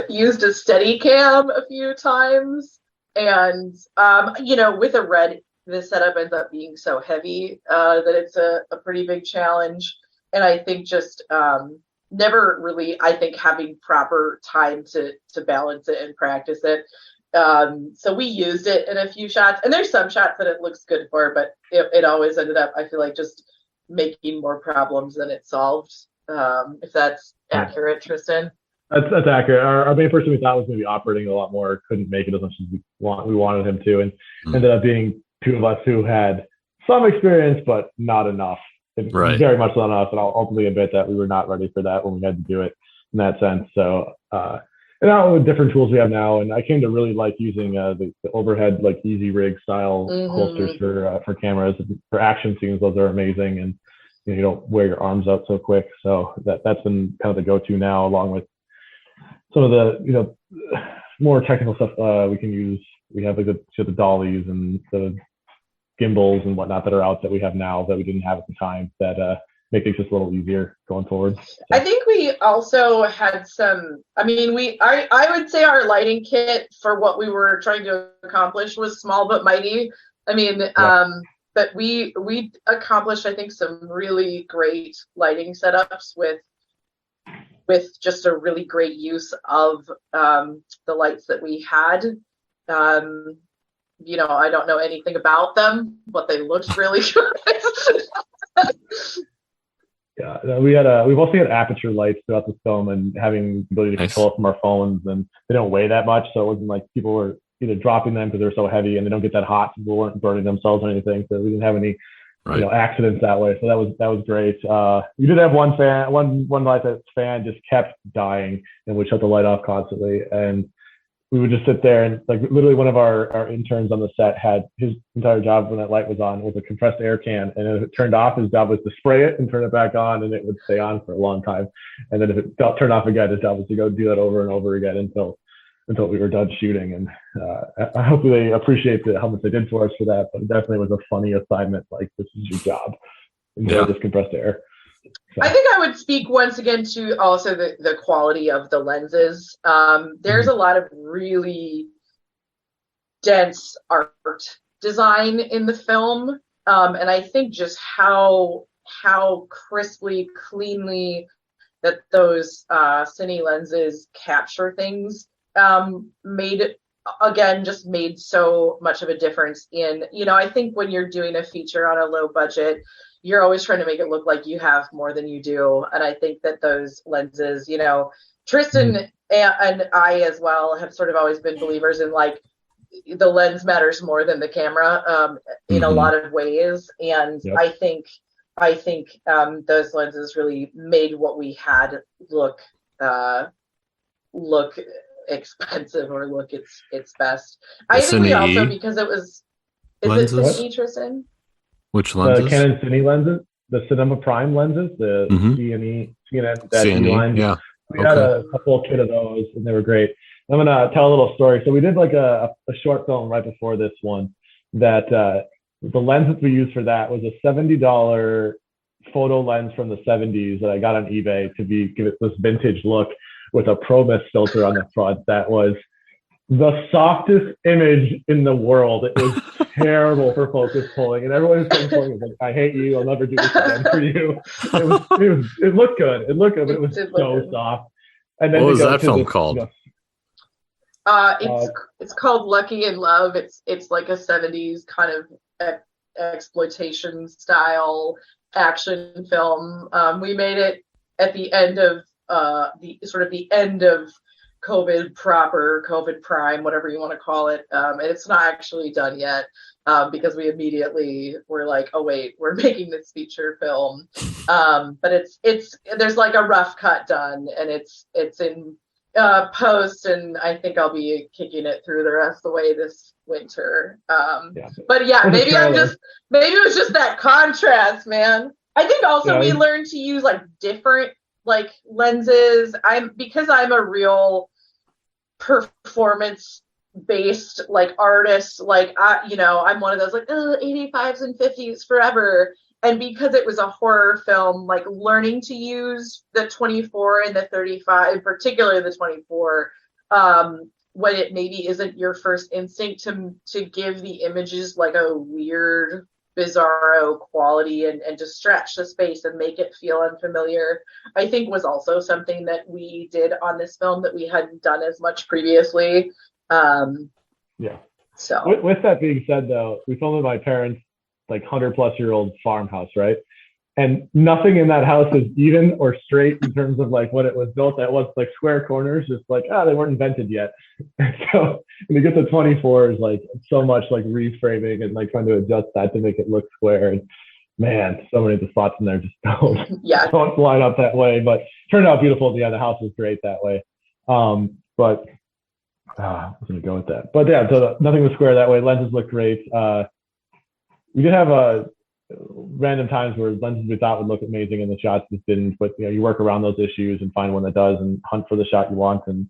used a Steadicam a few times, and with a red, the setup ends up being so heavy that it's a pretty big challenge. And I think just never really, I think, having proper time to balance it and practice it. So we used it in a few shots, and there's some shots that it looks good for, but it always ended up, I feel like, just making more problems than it solved. If that's accurate, Tristan. That's accurate. Our main person we thought was going to be operating a lot more couldn't make it as much as we wanted him to, and ended up being two of us who had some experience but not enough. Right. Very much not enough, and I'll ultimately admit that we were not ready for that when we had to do it in that sense. So, and now with different tools we have now, and I came to really like using the overhead, like easy rig style holsters for cameras. For action scenes, those are amazing, and you don't wear your arms out so quick. So that's been kind of the go-to now, along with some of the more technical stuff we can use. We have like the dollies and the gimbals and whatnot that are out that we have now that we didn't have at the time, that make it just a little easier going forward. So. I think we also had some, I would say our lighting kit for what we were trying to accomplish was small but mighty. But we accomplished, I think, some really great lighting setups with just a really great use of the lights that we had. I don't know anything about them, but they looked really good. Yeah, we've also had aperture lights throughout the film, and having the ability to control it from our phones, and they don't weigh that much, so it wasn't like people were either dropping them because they're so heavy and they don't get that hot, people weren't burning themselves or anything, so we didn't have any accidents that way. So that was great. We did have one light that fan just kept dying, and we shut the light off constantly, and we would just sit there, and like literally one of our interns on the set had his entire job when that light was on was a compressed air can, and if it turned off, his job was to spray it and turn it back on, and it would stay on for a long time. And then if it got turned off again, his job was to go do that over and over again until we were done shooting. And I hope they appreciate how much they did for us for that, but it definitely was a funny assignment. Like, this is your job. Enjoy this compressed air. So. I think I would speak once again to also the quality of the lenses. There's a lot of really dense art design in the film. And I think just how crisply, cleanly that those cine lenses capture things made so much of a difference in, I think when you're doing a feature on a low budget, you're always trying to make it look like you have more than you do. And I think that those lenses, Tristan and I as well have sort of always been believers in like the lens matters more than the camera in a lot of ways. And I think those lenses really made what we had look expensive or look its best. I think we also, because it was, is it Cine, Tristan? Which lenses? The Canon Cine lenses, the Cinema Prime lenses, the CNE lines. Yeah. We had a full kit of those, and they were great. I'm gonna tell a little story. So we did like a short film right before this one. That the lens that we used for that was a $70 photo lens from the 70s that I got on eBay to give it this vintage look with a Pro Mist filter on the front. That was the softest image in the world. It was terrible for focus pulling, and everyone was pulling was like, "I hate you. I'll never do this again for you." It looked good. It looked good, but it was so soft. And then what was that film called? It's called Lucky in Love. It's like a 70s kind of exploitation style action film. We made it at the end of the end of COVID prime, whatever you want to call it. And it's not actually done yet because we immediately were like, oh wait, we're making this feature film. But there's like a rough cut done, and it's in post, and I think I'll be kicking it through the rest of the way this winter. But yeah, maybe it was just that contrast, man. I think also we learned to use like different like lenses. Because I'm a real performance based like artist, like I'm one of those like 85s and 50s forever, And because it was a horror film, like learning to use the 24 and the 35, particularly the 24, when it maybe isn't your first instinct to give the images like a weird, bizarro quality and to stretch the space and make it feel unfamiliar, I think was also something that we did on this film that we hadn't done as much previously. Yeah. So with that being said, though, we filmed at my parents' like 100-plus-year-old farmhouse, right? And nothing in that house is even or straight in terms of like what it was built at. Was like square corners, just like, they weren't invented yet. So when you get the 24s, like so much like reframing and like trying to adjust that to make it look square. And man, so many of the spots in there just don't line up that way. But turned out beautiful at the end. The house was great that way. But I was gonna go with that. But yeah, so nothing was square that way. Lenses looked great. We did have random times where lenses we thought would look amazing and the shots just didn't. But you work around those issues and find one that does, and hunt for the shot you want and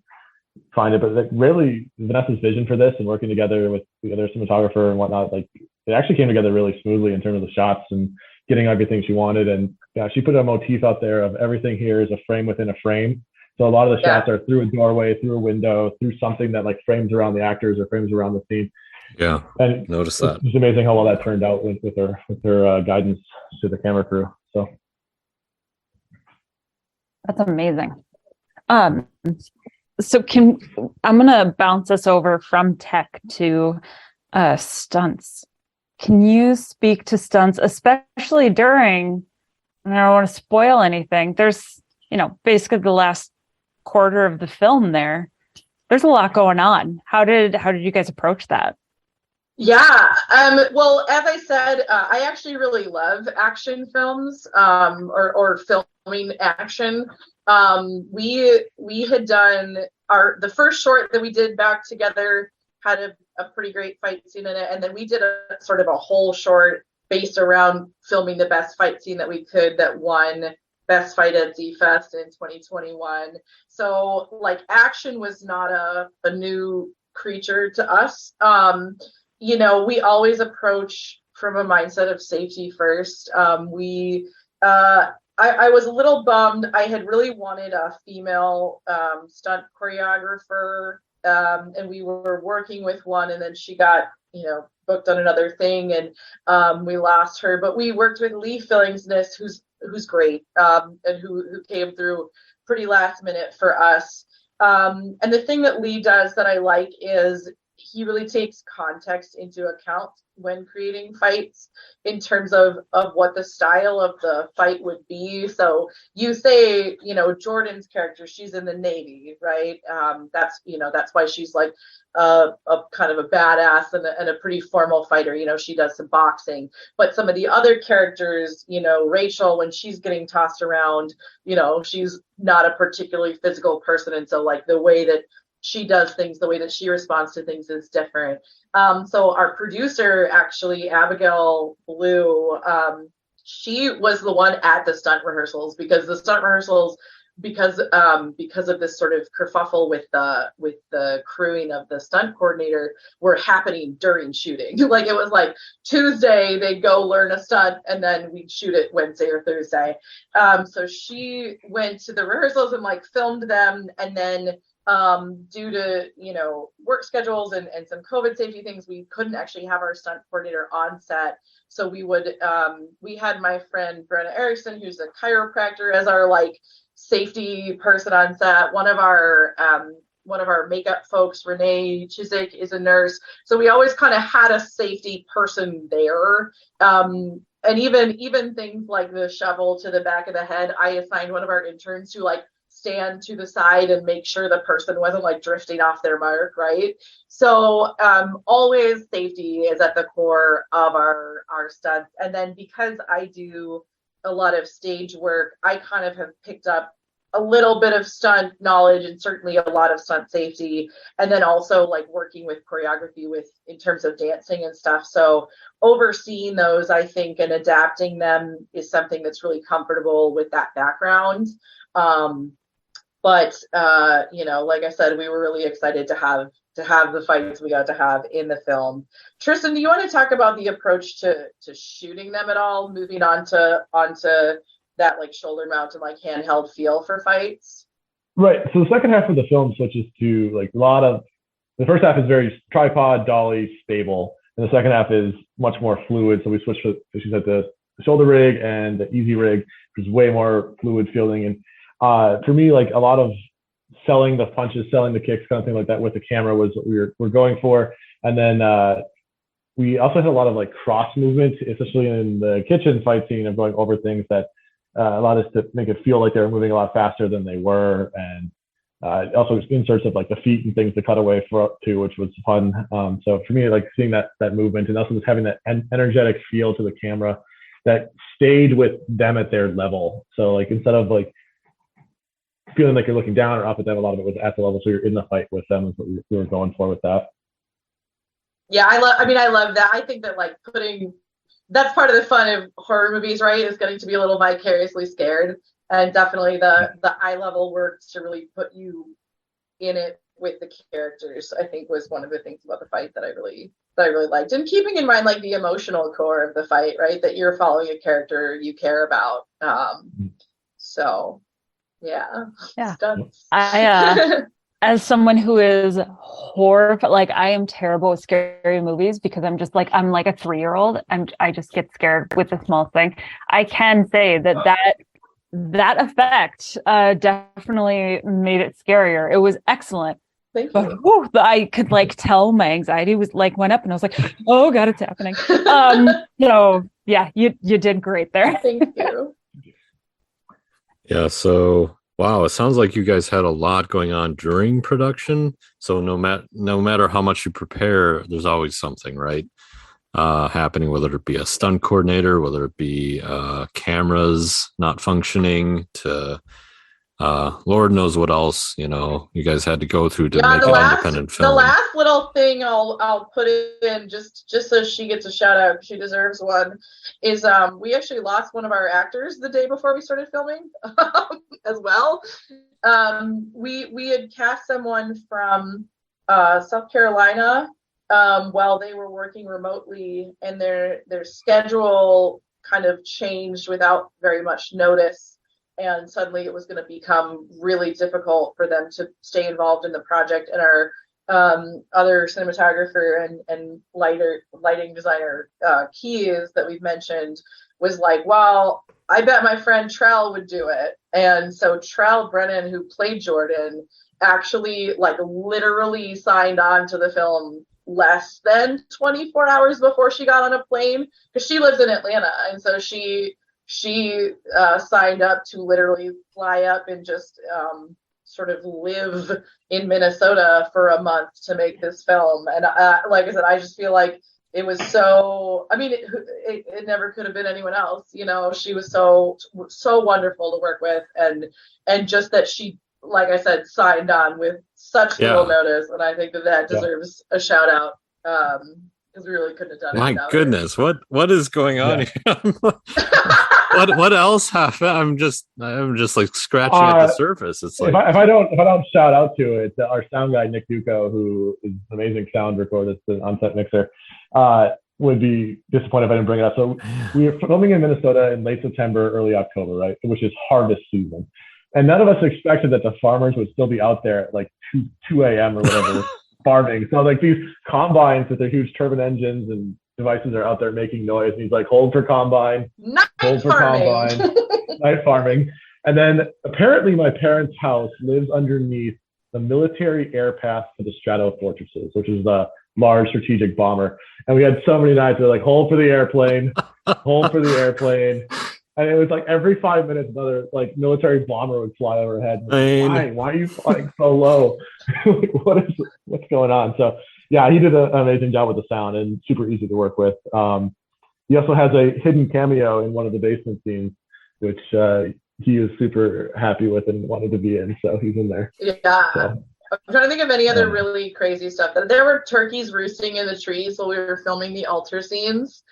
find it. But like, really, Vanessa's vision for this and working together with the other cinematographer and whatnot, like it actually came together really smoothly in terms of the shots and getting everything she wanted. And she put a motif out there of everything here is a frame within a frame. So a lot of the shots are through a doorway, through a window, through something that like frames around the actors or frames around the scene. Yeah, and notice that. It's amazing how well that turned out with her guidance to the camera crew. So that's amazing. So I'm gonna bounce us over from tech to stunts. Can you speak to stunts, especially during? And I don't want to spoil anything. There's basically the last quarter of the film there. There's a lot going on. How did you guys approach that? Yeah. Well, as I said, I actually really love action films, or filming action. We had done the first short that we did back together had a pretty great fight scene in it, and then we did a sort of a whole short based around filming the best fight scene that we could that won Best Fight at Z-Fest in 2021. So like action was not a new creature to us. We always approach from a mindset of safety first. I was a little bummed. I had really wanted a female stunt choreographer, and we were working with one, and then she got booked on another thing, and we lost her. But we worked with Lee Fillingsness, who's great, and who came through pretty last minute for us. And the thing that Lee does that I like is he really takes context into account when creating fights in terms of what the style of the fight would be. So you say, Jordan's character, she's in the Navy, right? That's why she's like a kind of a badass and a pretty formal fighter. She does some boxing. But some of the other characters, Rachel, when she's getting tossed around, she's not a particularly physical person. And so like the way that she does things, the way that she responds to things is different. So our producer, actually, Abigail Blue, she was the one at the stunt rehearsals, because the stunt rehearsals, because of this sort of kerfuffle with the crewing of the stunt coordinator, were happening during shooting. Like it was like Tuesday they'd go learn a stunt and then we'd shoot it Wednesday or Thursday. So she went to the rehearsals and like filmed them, and then due to work schedules and some COVID safety things, we couldn't actually have our stunt coordinator on set. So we had my friend Brenna Erickson, who's a chiropractor, as our like safety person on set. One of our makeup folks, Renee Chiswick, is a nurse. So we always kind of had a safety person there. And even things like the shovel to the back of the head, I assigned one of our interns to like stand to the side and make sure the person wasn't like drifting off their mark, right? So always safety is at the core of our stunts. And then because I do a lot of stage work, I kind of have picked up a little bit of stunt knowledge and certainly a lot of stunt safety, and then also like working with choreography in terms of dancing and stuff. So overseeing those, I think, and adapting them is something that's really comfortable with that background. But like I said, we were really excited to have the fights we got to have in the film. Tristan, do you want to talk about the approach to shooting them at all, moving onto that like shoulder mount and like handheld feel for fights? Right. So the second half of the film switches to like a lot of, the first half is very tripod, dolly, stable, and the second half is much more fluid. So we switched to, she's at the shoulder rig and the easy rig, which is way more fluid feeling. And for me, like a lot of selling the punches, selling the kicks, kind of thing like that with the camera was what we're going for. And then we also had a lot of like cross movement, especially in the kitchen fight scene of going over things that allowed us to make it feel like they were moving a lot faster than they were. And also inserts of like the feet and things to cut away to, which was fun. So for me, like seeing that movement and also just having that energetic feel to the camera that stayed with them at their level. So like instead of like feeling like you're looking down or up at them, a lot of it was at the level, so you're in the fight with them is what we were going for with that. Yeah, I love that. I think that like that's part of the fun of horror movies, right? Is getting to be a little vicariously scared. And definitely the eye level works to really put you in it with the characters, I think was one of the things about the fight that I really liked. And keeping in mind like the emotional core of the fight, right? That you're following a character you care about. So yeah. I as someone who is like I am terrible with scary movies because I'm like a 3-year-old. I just get scared with the small thing. I can say that effect definitely made it scarier. It was excellent. Thank but you. I could like tell my anxiety was like went up and I was like, oh God, it's happening. So yeah, you did great there. Thank you. Yeah, so wow, it sounds like you guys had a lot going on during production. So no matter how much you prepare, there's always something, right? Happening, whether it be a stunt coordinator, whether it be cameras not functioning, to Lord knows what else, you guys had to go through to make an independent film. The last little thing I'll put in just so she gets a shout out, she deserves one, is we actually lost one of our actors the day before we started filming as well. We had cast someone from South Carolina while they were working remotely, and their schedule kind of changed without very much notice. And suddenly it was going to become really difficult for them to stay involved in the project. And our other cinematographer and lighting designer, Keys, that we've mentioned, was like, well, I bet my friend Trell would do it. And so Trell Brennan, who played Jordan, actually like literally signed on to the film less than 24 hours before she got on a plane, because she lives in Atlanta. And so she signed up to literally fly up and just sort of live in Minnesota for a month to make this film. And like I said, I just feel like it was so, I mean, it never could have been anyone else. She was so wonderful to work with, and just that she, like I said, signed on with such little notice. And I think that deserves a shout out. Because we really couldn't have done it. My goodness, what is going on here? What else happened? I'm just like scratching at the surface. It's like if I don't shout out to it, our sound guy Nick Duco, who is an amazing sound recorder, that's an on-set mixer, would be disappointed if I didn't bring it up. So we were filming in Minnesota in late September, early October, right, which is harvest season, and none of us expected that the farmers would still be out there at like 2 a.m. or whatever. Farming. So like these combines with their huge turbine engines and devices are out there making noise. And he's like, hold for combine, hold for combine, night farming. And then apparently my parents' house lives underneath the military air path for the Strato Fortresses, which is the large strategic bomber. And we had so many nights where like, hold for the airplane, hold for the airplane. And it was like every 5 minutes, another like military bomber would fly overhead. Why are you flying so low? What's going on? So yeah, he did an amazing job with the sound and super easy to work with. He also has a hidden cameo in one of the basement scenes, which he is super happy with and wanted to be in. So he's in there. Yeah. So, I'm trying to think of any other really crazy stuff. There were turkeys roosting in the trees while we were filming the altar scenes.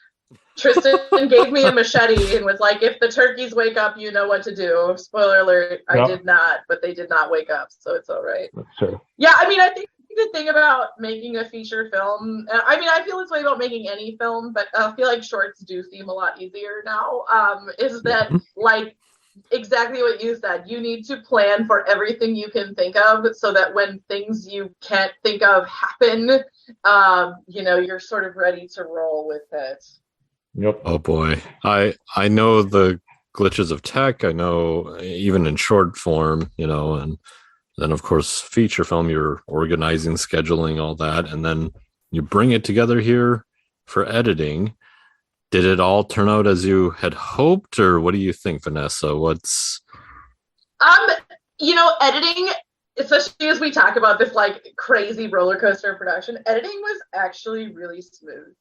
Tristan gave me a machete and was like, if the turkeys wake up, you know what to do. Spoiler alert, I did not, but they did not wake up, so it's all right. That's true. Yeah, I mean, I think the thing about making a feature film, I mean, I feel this way about making any film, but I feel like shorts do seem a lot easier now, is that, like, exactly what you said. You need to plan for everything you can think of so that when things you can't think of happen, you're sort of ready to roll with it. Yep. Oh boy. I know the glitches of tech. I know even in short form, and then of course feature film, you're organizing, scheduling, all that, and then you bring it together here for editing. Did it all turn out as you had hoped, or what do you think, Vanessa? Editing, especially as we talk about this like crazy roller coaster production, editing was actually really smooth.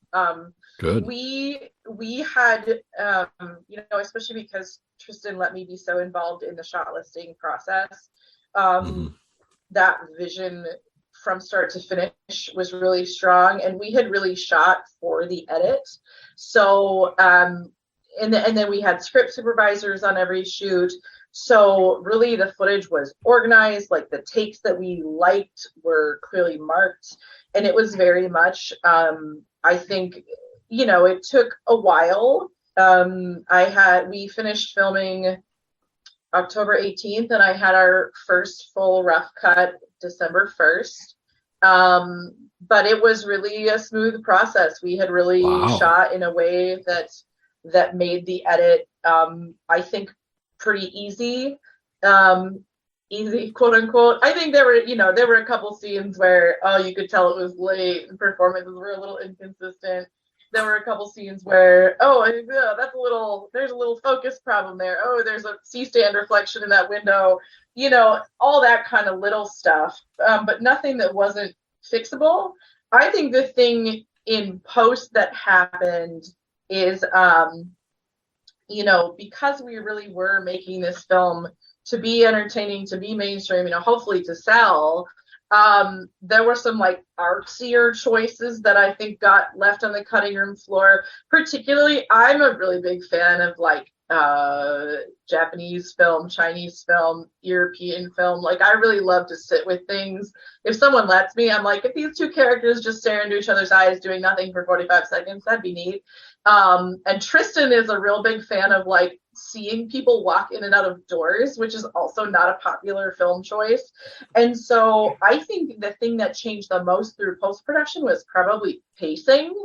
Good. We had, especially because Tristan let me be so involved in the shot listing process, that vision from start to finish was really strong, and we had really shot for the edit. So, and then we had script supervisors on every shoot. So really the footage was organized, like the takes that we liked were clearly marked. And it was very much, I think, it took a while. We finished filming October 18th, and I had our first full rough cut December 1st. But it was really a smooth process. We had really shot in a way that made the edit, I think, pretty easy, easy, quote unquote. I think there were a couple scenes where, you could tell it was late and performances were a little inconsistent. There were a couple scenes where, there's a little focus problem there. Oh, there's a C-stand reflection in that window, all that kind of little stuff, but nothing that wasn't fixable. I think the thing in post that happened is, because we really were making this film to be entertaining, to be mainstream, hopefully to sell, there were some like artsier choices that I think got left on the cutting room floor. Particularly, I'm a really big fan of like Japanese film, Chinese film, European film. Like, I really love to sit with things. If someone lets me, I'm like, if these two characters just stare into each other's eyes doing nothing for 45 seconds, that'd be neat. And Tristan is a real big fan of like seeing people walk in and out of doors, which is also not a popular film choice. And so I think the thing that changed the most through post-production was probably pacing.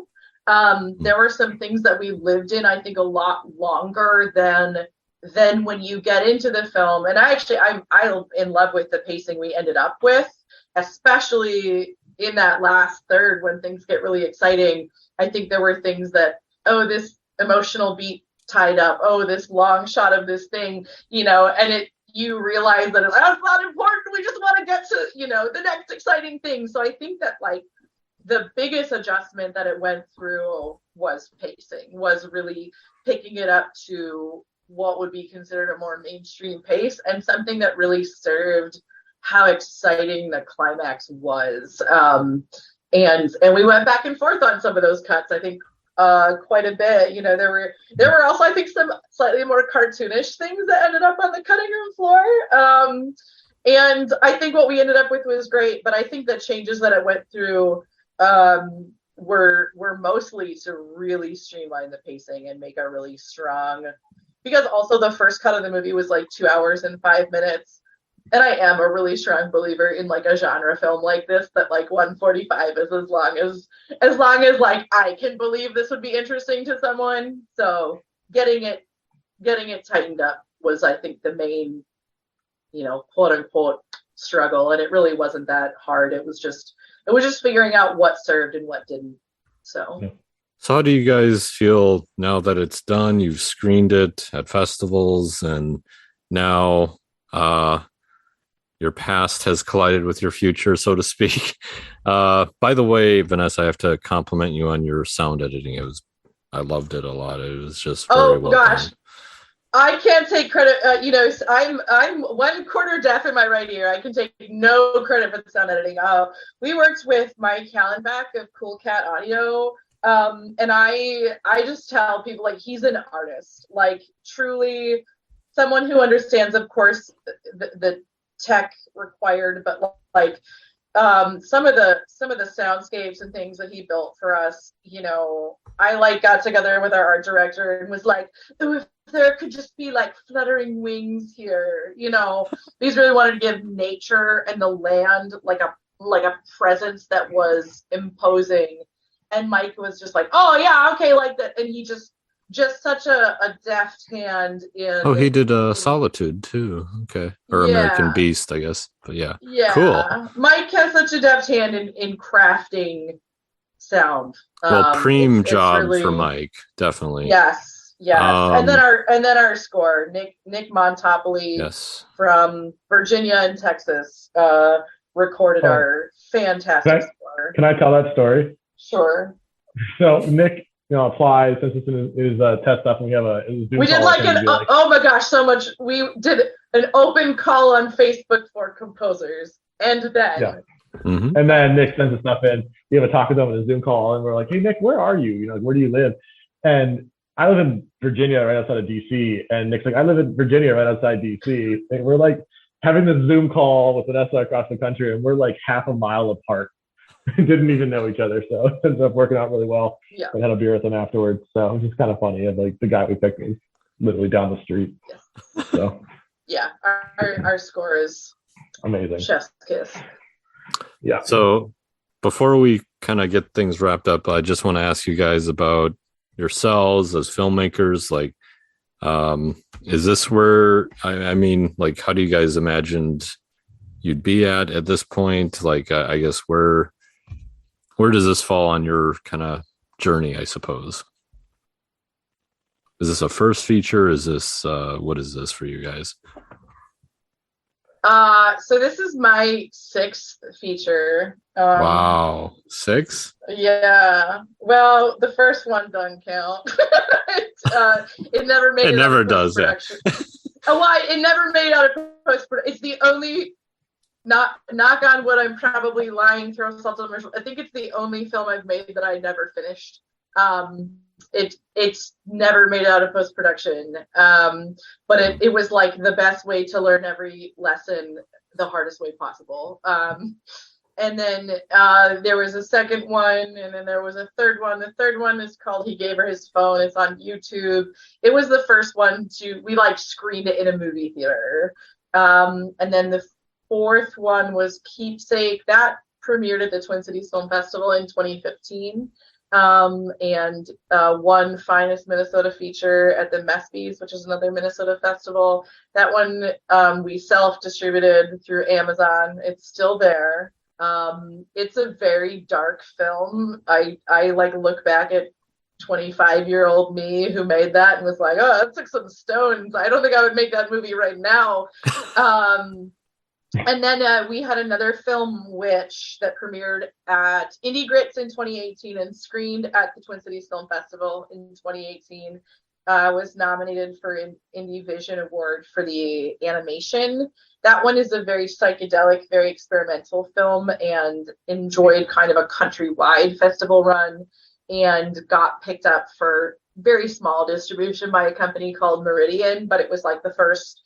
There were some things that we lived in, I think, a lot longer than when you get into the film. And I'm in love with the pacing we ended up with, especially in that last third when things get really exciting. I think there were things that, this emotional beat tied up, this long shot of this thing, and you realize that that's not important. We just want to get to, the next exciting thing. So I think that like the biggest adjustment that it went through was pacing, was really picking it up to what would be considered a more mainstream pace, and something that really served how exciting the climax was. And we went back and forth on some of those cuts, I think, quite a bit. There were also, I think, some slightly more cartoonish things that ended up on the cutting room floor. And I think what we ended up with was great, but I think the changes that it went through were mostly to really streamline the pacing and make a really strong, because also the first cut of the movie was like 2 hours and 5 minutes. And I am a really strong believer in like a genre film like this, that like 145 is as long as like I can believe this would be interesting to someone. So getting it tightened up was, I think, the main, quote unquote struggle. And it really wasn't that hard. It was just figuring out what served and what didn't. So how do you guys feel now that it's done? You've screened it at festivals, and now your past has collided with your future, so to speak. By the way, Vanessa, I have to compliment you on your sound editing. I loved it a lot. It was just very well done. I can't take credit. I'm 1 quarter deaf in my right ear. I can take no credit for the sound editing. We worked with Mike Hallenbach of Cool Cat Audio, And I just tell people, like, he's an artist, like, truly someone who understands, of course, the tech required, but like some of the soundscapes and things that he built for us, you know, I like got together with our art director and was like, oh, if there could just be like fluttering wings here, you know. These really wanted to give nature and the land like a presence that was imposing. And Mike was just like, oh yeah, okay, like that. And he just such a deft hand in. Oh, he did Solitude too. Okay. Or Yeah. American Beast, I guess. But yeah. Yeah. Cool. Mike has such a deft hand in crafting sound. Well, preem it's job really, for Mike, definitely. Yes. And then our score, Nick Montopoli, yes, from Virginia and Texas, recorded our fantastic score. Can I tell that story? Sure. So Nick, applies since it's his test stuff, and we have a Zoom we did like oh my gosh, so much. We did an open call on Facebook for composers, and then and then Nick sends the stuff in. We have a talk with them in a Zoom call, and we're like, hey Nick, where are you? Like, where do you live? And I live in Virginia, right outside of DC, and Nick's like, I live in Virginia, right outside DC, and we're like having this Zoom call with Vanessa across the country, and we're like half a mile apart. Didn't even know each other, so it ended up working out really well. Yeah. I had a beer with him afterwards, so it was just kind of funny. And like the guy we picked was literally down the street. Yes. So yeah, our score is amazing. Chef's kiss. Yeah. So before we kind of get things wrapped up, I just want to ask you guys about yourselves as filmmakers. Like, is this where I mean, like, how do you guys imagined you'd be at this point? Like, I guess where does this fall on your kind of journey, I suppose? Is this a first feature? Is this what is this for you guys? So this is my 6th feature. Wow, 6? Yeah. Well, the first one doesn't count. It never made it. It never does. Yeah. It never made out of post-production. It's the only. Knock on wood, I'm probably lying, throw salt on my shoulder. I think it's the only film I've made that I never finished. It's never made out of post-production. But it was like the best way to learn every lesson the hardest way possible. And then there was a second one, and then there was a third one. The third one is called He Gave Her His Phone. It's on YouTube. It was the first one we like screened it in a movie theater. And then the fourth one was Keepsake. That premiered at the Twin Cities Film Festival in 2015, and won Finest Minnesota Feature at the MESPYs, which is another Minnesota festival. That one we self-distributed through Amazon. It's still there. It's a very dark film. I like look back at 25-year-old me who made that and was like, oh, that took some stones. I don't think I would make that movie right now. And then we had another film, Witch, that premiered at Indie Grits in 2018 and screened at the Twin Cities Film Festival in 2018. Was nominated for an Indie Vision Award for the animation. That one is a very psychedelic, very experimental film, and enjoyed kind of a countrywide festival run, and got picked up for very small distribution by a company called Meridian, but it was like the first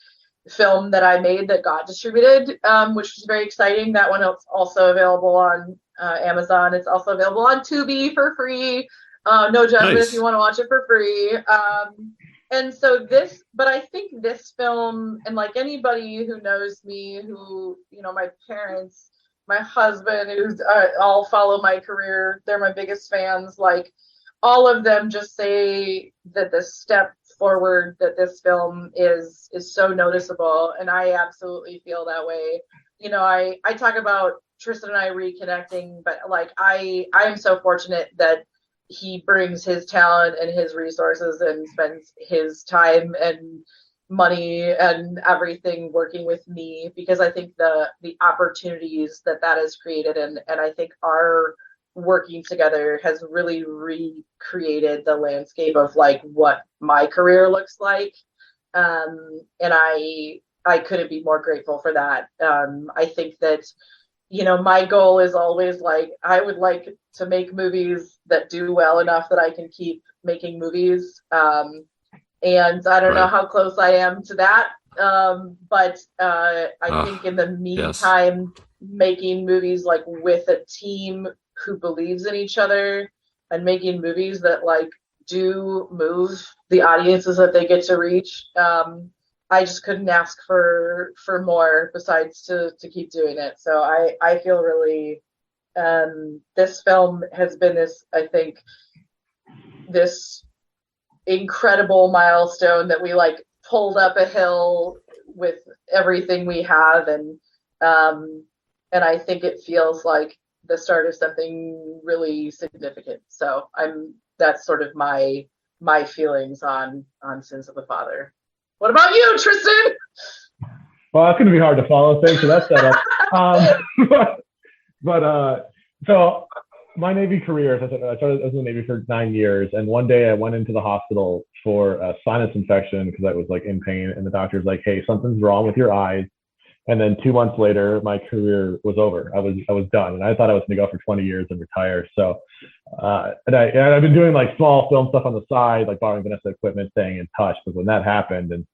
film that I made that got distributed, which was very exciting. That one is also available on Amazon. It's also available on Tubi for free. No judgment if you want to watch it for free. And so but I think this film, and like anybody who knows me, who, my parents, my husband, who's all follow my career, they're my biggest fans. Like, all of them just say that the step forward that this film is so noticeable, and I absolutely feel that way. I talk about Tristan and I reconnecting, but like I am so fortunate that he brings his talent and his resources and spends his time and money and everything working with me, because I think the opportunities that has created, and I think our working together has really recreated the landscape of like what my career looks like. And I couldn't be more grateful for that. I think that, my goal is always like, I would like to make movies that do well enough that I can keep making movies. And I don't know how close I am to that. But I think in the meantime, making movies like with a team who believes in each other and making movies that like do move the audiences that they get to reach. I just couldn't ask for more besides to keep doing it. So I feel really, this film has been this, I think, this incredible milestone that we like pulled up a hill with everything we have. And I think it feels like the start of something really significant. So that's sort of my feelings on Sins of the Father. What about you, Tristan? Well, that's going to be hard to follow. Thanks for that setup. So my Navy career, as I said, I started as in the Navy for 9 years. And one day I went into the hospital for a sinus infection because I was like in pain. And the doctor's like, hey, something's wrong with your eyes. And then 2 months later, my career was over. I was done. And I thought I was going to go for 20 years and retire. So, and I've been doing like small film stuff on the side, like borrowing Vanessa equipment, staying in touch. But when that happened and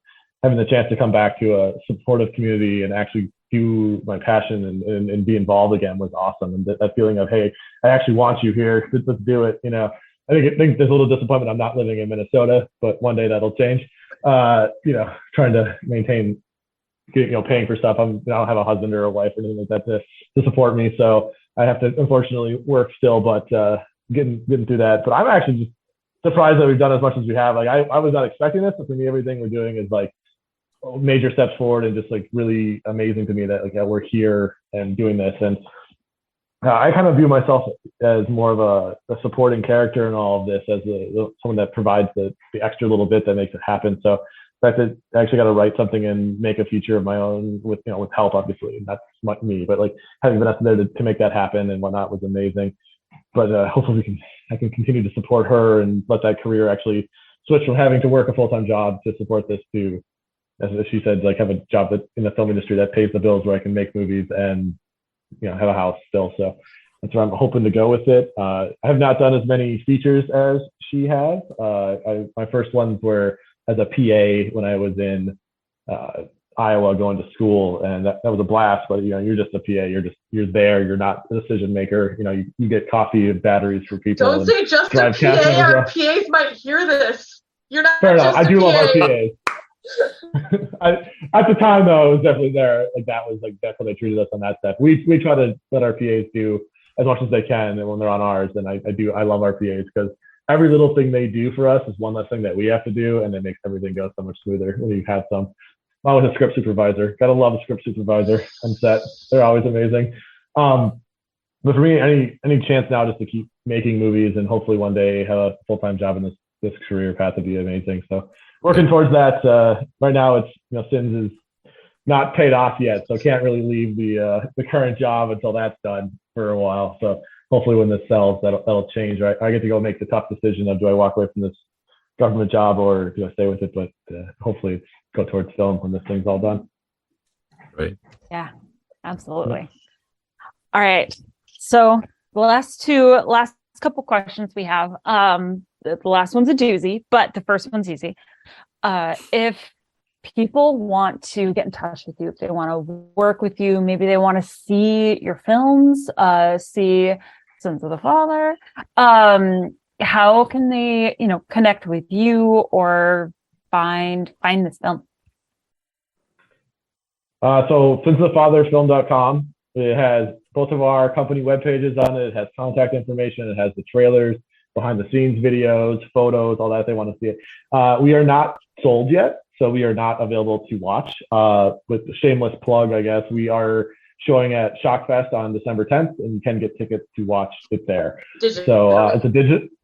having the chance to come back to a supportive community and actually do my passion and be involved again was awesome. And that feeling of, hey, I actually want you here. Let's do it. I think there's a little disappointment I'm not living in Minnesota, but one day that'll change. Trying to maintain, paying for stuff. I don't have a husband or a wife or anything like that to support me. So I have to unfortunately work still, but getting through that. But I'm actually just surprised that we've done as much as we have. Like I was not expecting this, but for me, everything we're doing is like major steps forward and just like really amazing to me that like we're here and doing this. And I kind of view myself as more of a supporting character in all of this, as someone that provides the extra little bit that makes it happen. So the fact that I actually got to write something and make a feature of my own with help, obviously, and that's me. But like having Vanessa there to make that happen and whatnot was amazing. But hopefully I can continue to support her and let that career actually switch from having to work a full-time job to support this to, as she said, like have a job that in the film industry that pays the bills where I can make movies and have a house still. So that's where I'm hoping to go with it. I have not done as many features as she has. My first ones were as a PA when I was in Iowa going to school, and that was a blast. But you're just a PA. You're there. You're not a decision maker. You get coffee and batteries for people. Don't say just a PA. Our PAs might hear this. You're not. Fair enough. I do PA. love our PAs. At the time though, it was definitely there. Like that's what they treated us on that stuff. We try to let our PAs do as much as they can, and when they're on ours, and I love our PAs because every little thing they do for us is one less thing that we have to do, and it makes everything go so much smoother when you have some. I was a script supervisor. Gotta love a script supervisor on set. They're always amazing. But for me, any chance now just to keep making movies and hopefully one day have a full-time job in this career path would be amazing. So working towards that. Right now, it's Sins is not paid off yet, so can't really leave the current job until that's done for a while. So hopefully, when this sells, that'll change. Right, I get to go make the tough decision of do I walk away from this government job or do I stay with it? But hopefully, it's go towards film when this thing's all done. Right. Yeah, absolutely. All right. So the last couple questions we have. The last one's a doozy, but the first one's easy. If people want to get in touch with you, if they want to work with you, maybe they want to see your films, see Sins of the Father, how can they, connect with you or find this film? So sinsofthefatherfilm.com. It has both of our company web pages on it. It has contact information. It has the trailers, behind the scenes videos, photos, all that if they want to see it. We are not sold yet, so we are not available to watch. With the shameless plug, I guess, we are showing at Shockfest on December 10th, and you can get tickets to watch it there. So it's a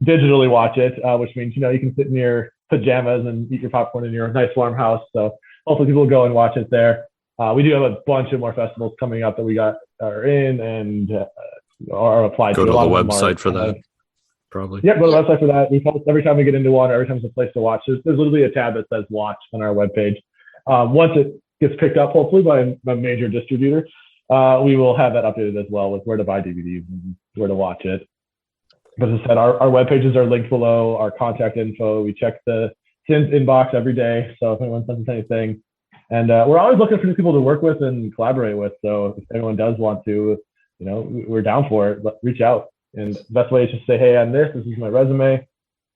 digitally watch it, which means, you can sit in your pajamas and eat your popcorn in your nice warm house. So hopefully people will go and watch it there. We do have a bunch of more festivals coming up that we are in and are applied to. Go to the website for that. Probably. Yeah, go to the website for that. We post every time we get into one, every time there's a place to watch. There's literally a tab that says watch on our webpage. Once it gets picked up, hopefully, by a major distributor, we will have that updated as well with where to buy DVDs and where to watch it. But as I said, our web pages are linked below, our contact info. We check the Sins inbox every day. So if anyone sends us anything, and we're always looking for new people to work with and collaborate with. So if anyone does want to, we're down for it, but reach out. And the best way is just say, hey, I'm this is my resume.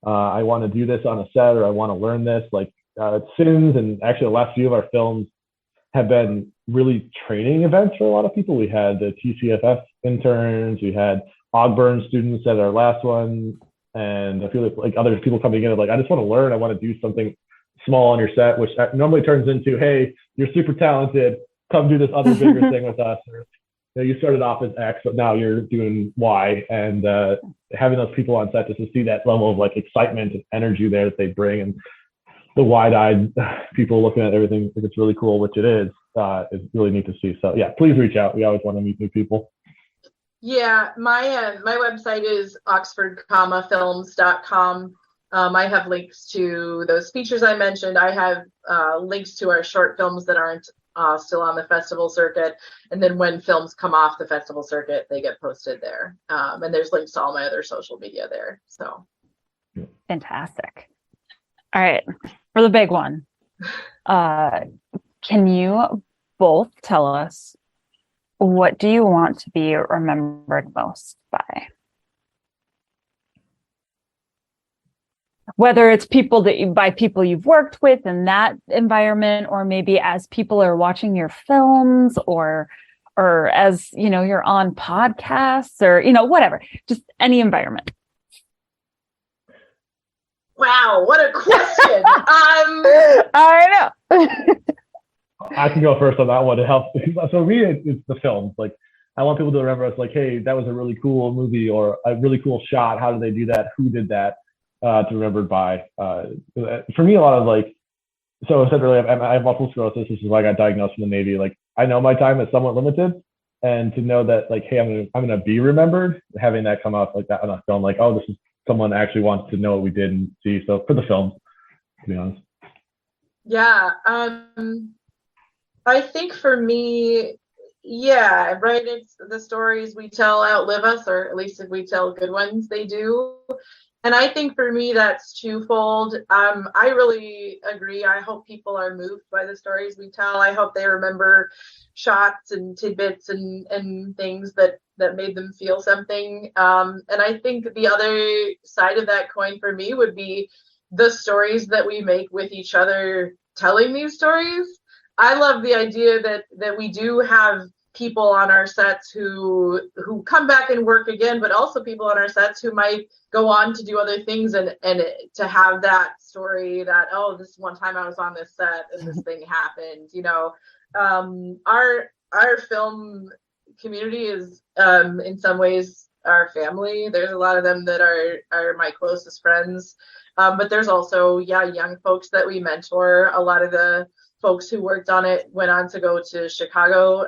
I want to do this on a set, or I want to learn this. Like Sins and actually the last few of our films have been really training events for a lot of people. We had the TCFF interns, we had Ogburn students at our last one, and I feel like other people coming in like, I just want to learn. I want to do something small on your set, which normally turns into, hey, you're super talented, come do this other bigger thing with us. Or, you started off as X, but now you're doing Y. And having those people on set just to see that level of like excitement and energy there that they bring, and the wide-eyed people looking at everything, if it's really cool, which it is really neat to see. So yeah, please reach out. We always want to meet new people. Yeah, my website is oxford-films.com. I have links to those features I mentioned. I have links to our short films that aren't still on the festival circuit. And then when films come off the festival circuit, they get posted there. And there's links to all my other social media there. So fantastic. All right, for the big one, can you both tell us, what do you want to be remembered most by? Whether it's people you've worked with in that environment, or maybe as people are watching your films, or as you're on podcasts, or whatever, just any environment. Wow, what a question. I know. I can go first on that one to help. So me, it's the films. Like, I want people to remember us like, hey, that was a really cool movie or a really cool shot. How did they do that? Who did that? To remembered by. For me, a lot of like, so I said earlier, I have multiple sclerosis. This is why I got diagnosed in the Navy. Like, I know my time is somewhat limited, and to know that like, hey, I'm gonna be remembered. Having that come out like that on a film, like, oh, this is someone actually wants to know what we did and see. So for the film, to be honest. Yeah. I think for me, yeah, right. It's the stories we tell outlive us, or at least if we tell good ones, they do. And I think for me, that's twofold. I really agree. I hope people are moved by the stories we tell. I hope they remember shots and tidbits and things that made them feel something. And I think the other side of that coin for me would be the stories that we make with each other telling these stories. I love the idea that we do have people on our sets who come back and work again, but also people on our sets who might go on to do other things, and to have that story that, oh, this one time I was on this set and this thing happened. Our film community is in some ways our family. There's a lot of them that are my closest friends, but there's also young folks that we mentor. A lot of the folks who worked on it went on to go to Chicago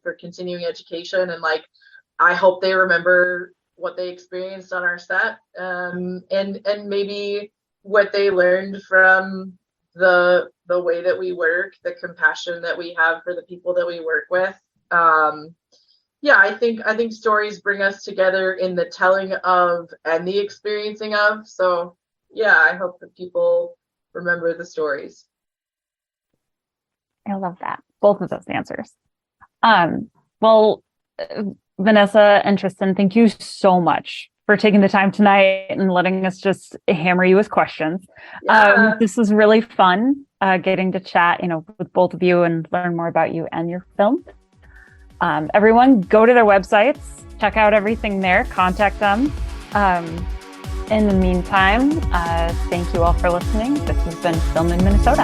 for continuing education, and like, I hope they remember what they experienced on our set, and maybe what they learned from the way that we work, the compassion that we have for the people that we work with. I think stories bring us together in the telling of and the experiencing of. So I hope that people remember the stories. I love that. Both of those answers. Well, Vanessa and Tristan, thank you so much for taking the time tonight and letting us just hammer you with questions. Yeah. This was really fun getting to chat, with both of you and learn more about you and your film. Everyone, go to their websites, check out everything there, contact them. In the meantime, thank you all for listening. This has been Film in Minnesota.